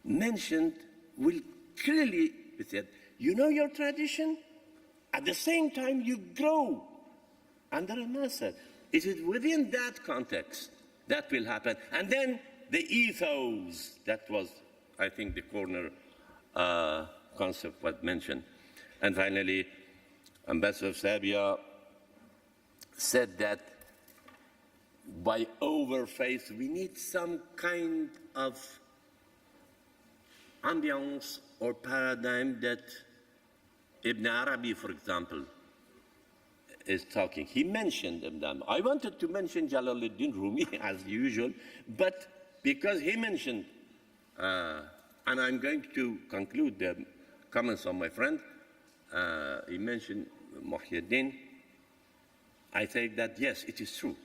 mentioned will clearly be said. You know your tradition, at the same time you grow under a master. It is within that context that will happen. And then the ethos, that was, I think, the corner concept was mentioned. And finally, Ambassador of Serbia said that by over faith, we need some kind of ambience or paradigm that Ibn Arabi, for example, is talking. He mentioned them. I wanted to mention Jalaluddin Rumi as usual, but because he mentioned, and I'm going to conclude the comments of my friend, he mentioned Muhyiddin. I say that yes, it is true.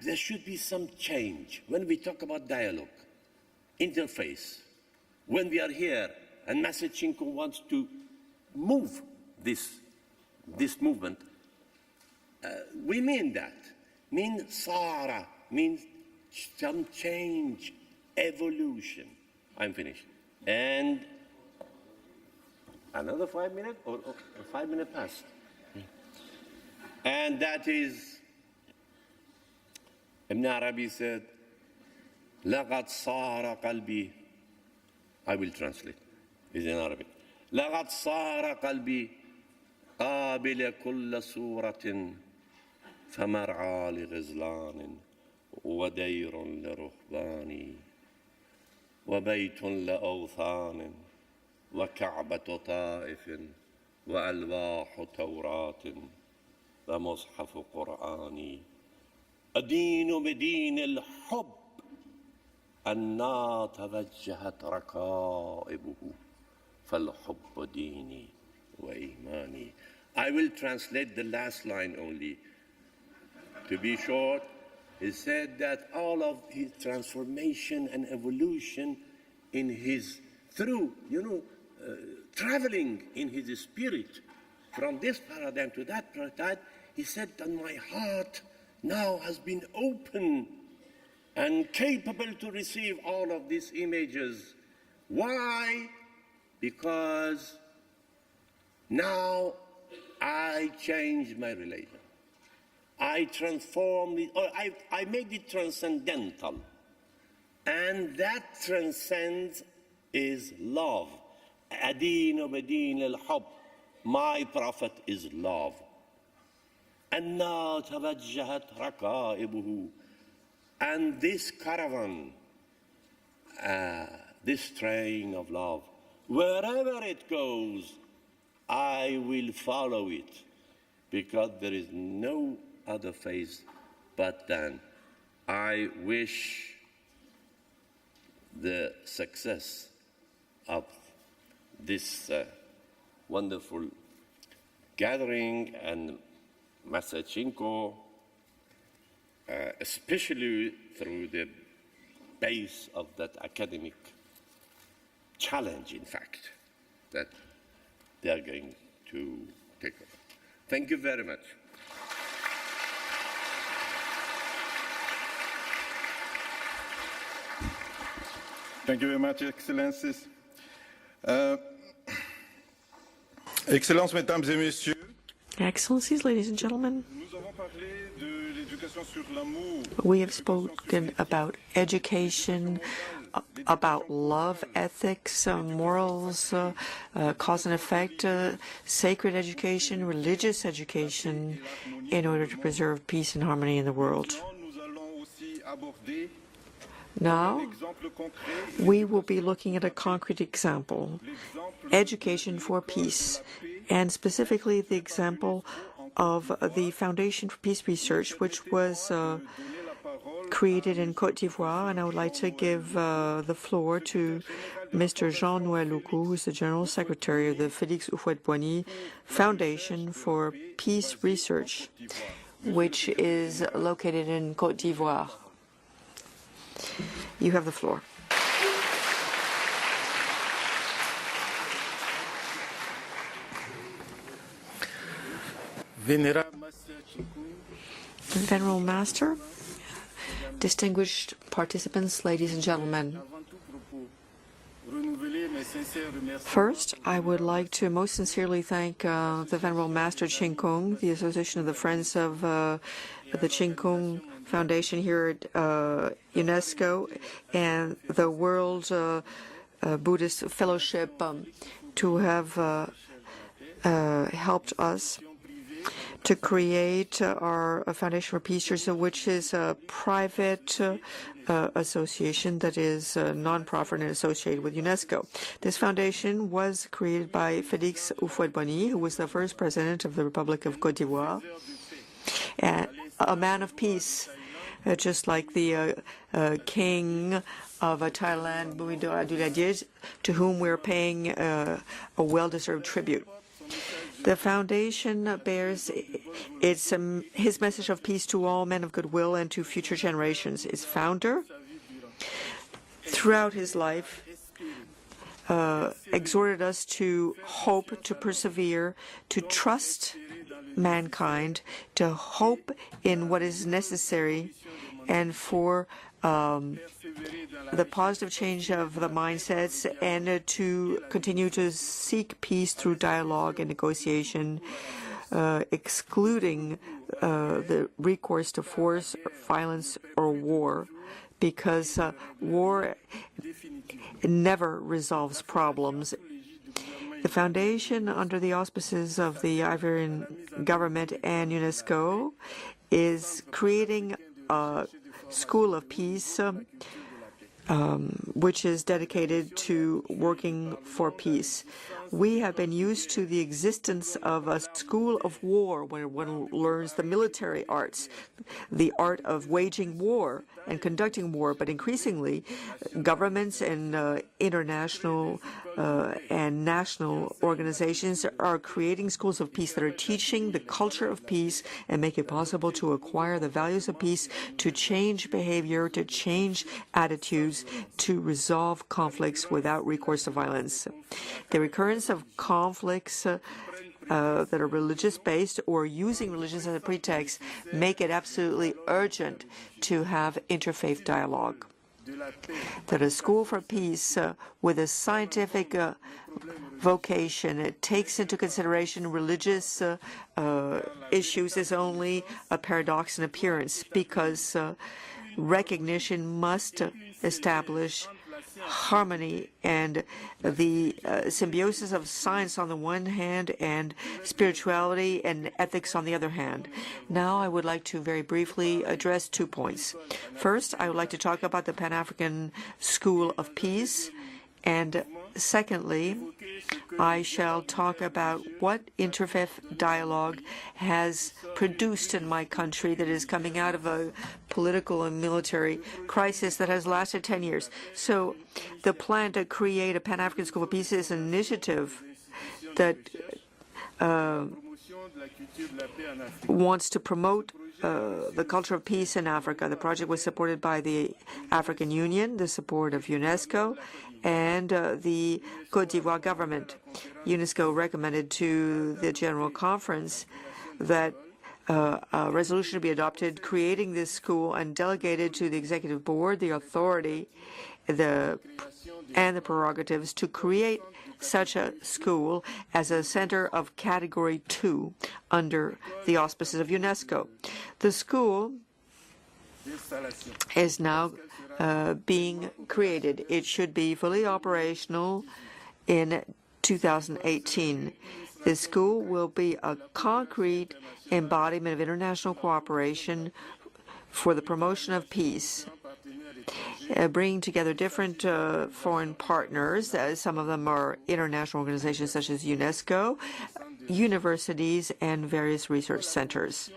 There should be some change when we talk about dialogue, interfaith. When we are here and Master Chinko wants to move this movement, we mean that. Mean Sara, means some change, evolution. I'm finished. And another 5 minutes or 5 minutes past. And that is, Ibn Arabi said, لَقَدْ صَارَ قَلْبِي. I will translate. It's in Arabic. لَقَدْ صَارَ قَلْبِي قَابِلَ كُلَّ صُورَةٍ فَمَرْعَى لِغِزْلَانٍ وَدَيْرٌ لِرُهْبَانٍ وَبَيْتٌ لَأَوْثَانٍ وَكَعْبَةُ طَائِفٍ وَأَلْوَاحُ تَوْرَاةٍ وَمُصْحَفُ قُرْآنٍ أدين بدين الحب أن توجهت ركائبه فالحب ديني وإيماني. I will translate the last line only. To be short, he said that all of his transformation and evolution in his, through, traveling in his spirit from this paradigm to that paradigm, he said that my heart now has been open and capable to receive all of these images. Why? Because now I changed my religion. I transformed it, or I made it transcendental. And that transcends is love. Adinu badin al-hub. My prophet is love. أَنَّا تَوَجَّهَتْ رَكَائِبُهُ. And this caravan, this train of love, wherever it goes, I will follow it, because there is no other faith but then. I wish the success of this wonderful gathering and Master Chinko, especially through the base of that academic challenge, in fact, that they are going to take over. Thank you very much. Thank you very much, Excellencies. Excellences, Mesdames et Messieurs. Excellencies, ladies and gentlemen, we have spoken about education, about love, ethics, morals, cause and effect, sacred education, religious education, in order to preserve peace and harmony in the world. Now, we will be looking at a concrete example, education for peace, and specifically the example of the Foundation for Peace Research, which was created in Côte d'Ivoire. And I would like to give the floor to Mr. Jean-Noël Loukou, who is the General Secretary of the Félix Houphouët-Boigny Foundation for Peace Research, which is located in Côte d'Ivoire. You have the floor. Venerable Master, distinguished participants, ladies and gentlemen. First, I would like to most sincerely thank the Venerable Master Ching Kung, the Association of the Friends of the Ching Kung Foundation here at UNESCO, and the World Buddhist Fellowship to have helped us to create our Foundation for Peace Research, which is a private association that is non-profit and associated with UNESCO. This foundation was created by Félix Houphouët-Boigny, who was the first president of the Republic of Côte d'Ivoire, and a man of peace, just like the king of Thailand, Bhumibol Adulyadej, to whom we're paying a well-deserved tribute. The foundation bears his message of peace to all men of goodwill and to future generations. Its founder, throughout his life, exhorted us to hope, to persevere, to trust mankind, to hope in what is necessary, and for the positive change of the mindsets, and to continue to seek peace through dialogue and negotiation, excluding the recourse to force, violence, or war, because war never resolves problems. The foundation, under the auspices of the Ivorian government and UNESCO, is creating a school of peace, which is dedicated to working for peace. We have been used to the existence of a school of war where one learns the military arts, the art of waging war and conducting war, but increasingly governments and international and national organizations are creating schools of peace that are teaching the culture of peace and make it possible to acquire the values of peace, to change behavior, to change attitudes, to resolve conflicts without recourse to violence. The recurrence of conflicts that are religious-based or using religion as a pretext make it absolutely urgent to have interfaith dialogue. That a school for peace with a scientific vocation, it takes into consideration religious issues, is only a paradox in appearance, because recognition must establish harmony and the symbiosis of science on the one hand and spirituality and ethics on the other hand. Now I would like to very briefly address 2 points. First, I would like to talk about the Pan-African School of Peace, and secondly, I shall talk about what interfaith dialogue has produced in my country that is coming out of a political and military crisis that has lasted 10 years. So the plan to create a Pan-African School of Peace is an initiative that wants to promote the culture of peace in Africa. The project was supported by the African Union, the support of UNESCO, and the Côte d'Ivoire government. UNESCO recommended to the General Conference that a resolution be adopted creating this school and delegated to the Executive Board the authority and the prerogatives to create such a school as a center of Category 2 under the auspices of UNESCO. The school is now being created. It should be fully operational in 2018. The school will be a concrete embodiment of international cooperation for the promotion of peace, bringing together different foreign partners. Some of them are international organizations such as UNESCO, universities, and various research centers.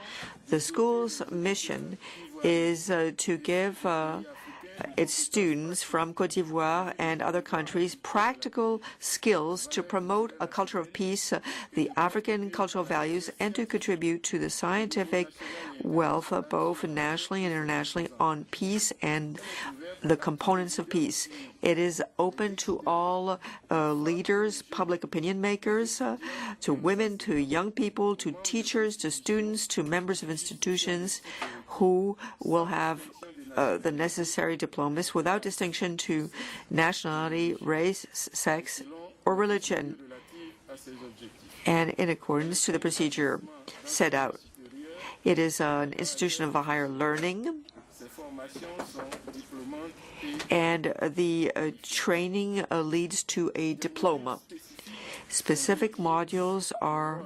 The school's mission is to give its students from Côte d'Ivoire and other countries practical skills to promote a culture of peace, the African cultural values, and to contribute to the scientific wealth, both nationally and internationally, on peace and the components of peace. It is open to all leaders, public opinion makers, to women, to young people, to teachers, to students, to members of institutions who will have the necessary diplomas without distinction to nationality, race, sex, or religion, and in accordance to the procedure set out. It is an institution of higher learning, and the training leads to a diploma. Specific modules are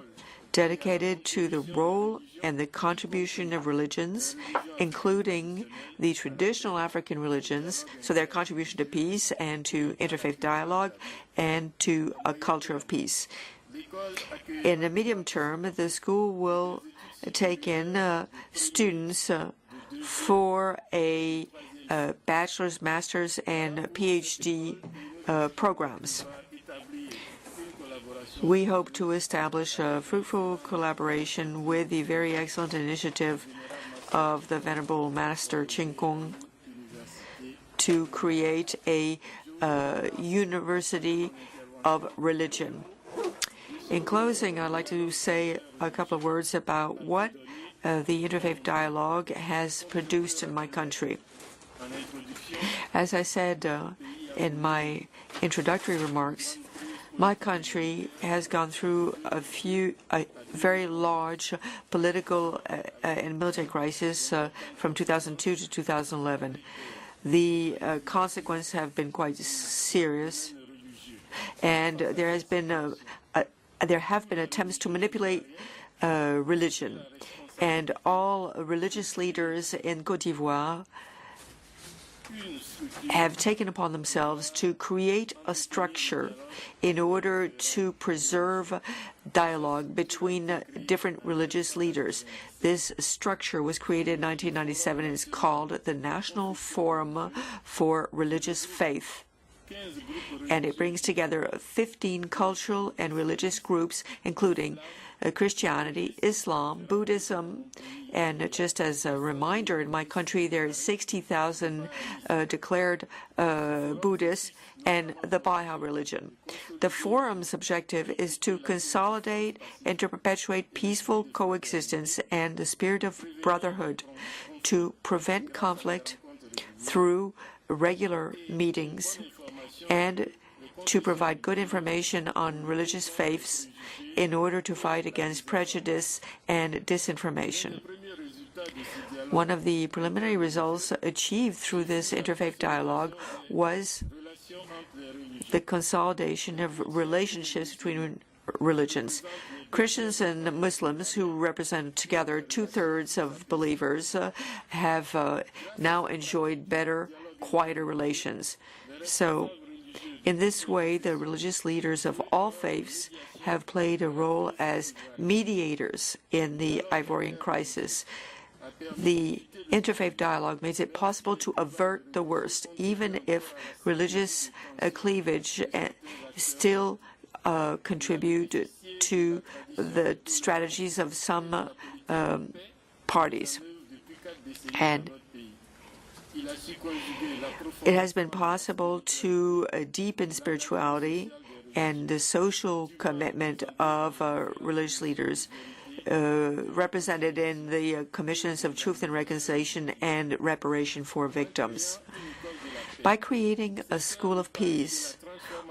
dedicated to the role and the contribution of religions, including the traditional African religions, so their contribution to peace and to interfaith dialogue and to a culture of peace. In the medium term, the school will take in students for a bachelor's, master's, and PhD programs. We hope to establish a fruitful collaboration with the very excellent initiative of the Venerable Master Ching Kung to create a university of religion. In closing, I'd like to say a couple of words about what the Interfaith Dialogue has produced in my country. As I said in my introductory remarks, my country has gone through a very large political and military crisis from 2002 to 2011. The consequences have been quite serious, and there have been attempts to manipulate religion. And all religious leaders in Côte d'Ivoire have taken upon themselves to create a structure in order to preserve dialogue between different religious leaders. This structure was created in 1997 and is called the National Forum for Religious Faith. And it brings together 15 cultural and religious groups, including Christianity, Islam, Buddhism, and just as a reminder, in my country there are 60,000 declared Buddhists and the Baha'i religion. The forum's objective is to consolidate and to perpetuate peaceful coexistence and the spirit of brotherhood, to prevent conflict through regular meetings, and to provide good information on religious faiths in order to fight against prejudice and disinformation. One of the preliminary results achieved through this interfaith dialogue was the consolidation of relationships between religions. Christians and Muslims, who represent together 2/3 of believers, have now enjoyed better, quieter relations. So, in this way, the religious leaders of all faiths have played a role as mediators in the Ivorian crisis. The interfaith dialogue makes it possible to avert the worst, even if religious cleavage still contribute to the strategies of some parties. And it has been possible to deepen spirituality and the social commitment of religious leaders represented in the Commissions of Truth and Reconciliation and Reparation for Victims. By creating a school of peace,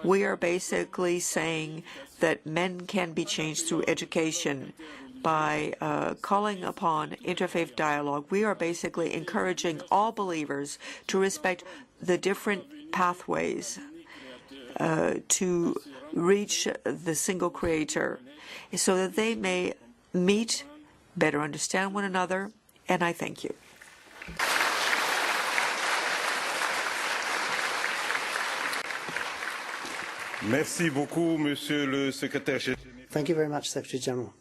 we are basically saying that men can be changed through education. By calling upon interfaith dialogue, we are basically encouraging all believers to respect the different pathways to reach the single Creator, so that they may meet, better understand one another, and I thank you. Merci beaucoup, Monsieur le Secrétaire Général. Thank you very much, Secretary General.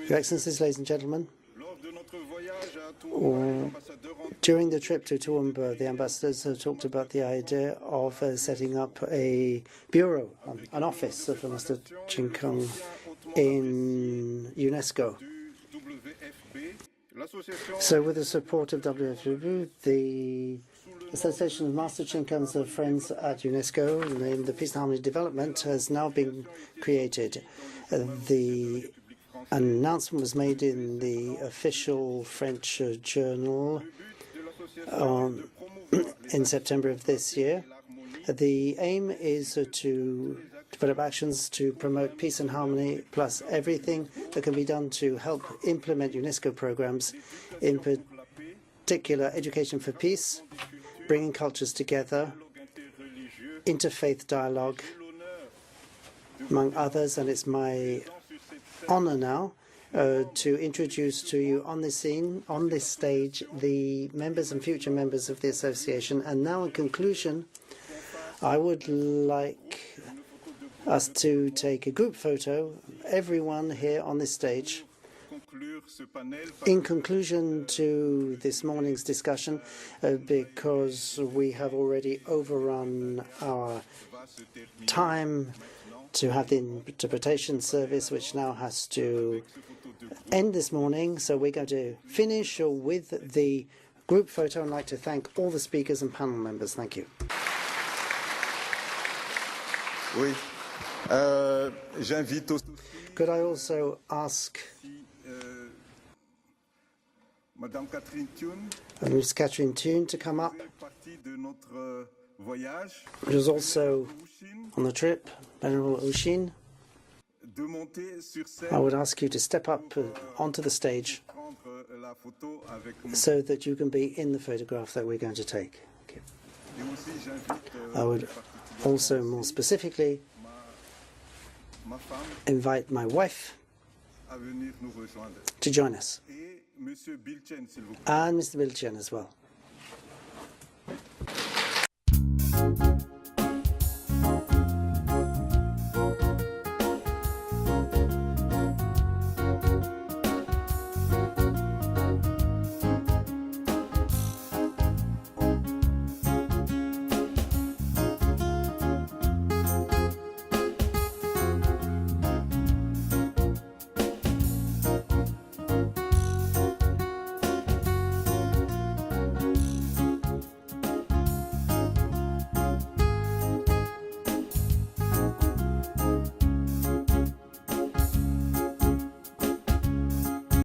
Your Excellencies, ladies and gentlemen, during the trip to Toowoomba, the ambassadors talked about the idea of setting up a bureau, an office for Mr. Ching Kung in UNESCO. So with the support of WFW, the Association of Master Ching Kung's Friends at UNESCO, named the Peace and Harmony Development, has now been created. The announcement was made in the official French journal in September of this year. The aim is to develop actions to promote peace and harmony, plus everything that can be done to help implement UNESCO programs, in particular education for peace, bringing cultures together, interfaith dialogue, among others. And it's my honor now to introduce to you on this stage, the members and future members of the association. And now, in conclusion, I would like us to take a group photo, everyone here on this stage. In conclusion to this morning's discussion, because we have already overrun our time to have the interpretation service, which now has to end this morning. So we're going to finish with the group photo. I'd like to thank all the speakers and panel members. Thank you. Oui. J'invite Could I also ask Ms. Catherine Thune to come up? She was also on the trip, General Ushin. I would ask you to step up onto the stage so that you can be in the photograph that we're going to take. Okay. I would also more specifically invite my wife to join us, and Mr. Bilchen as well.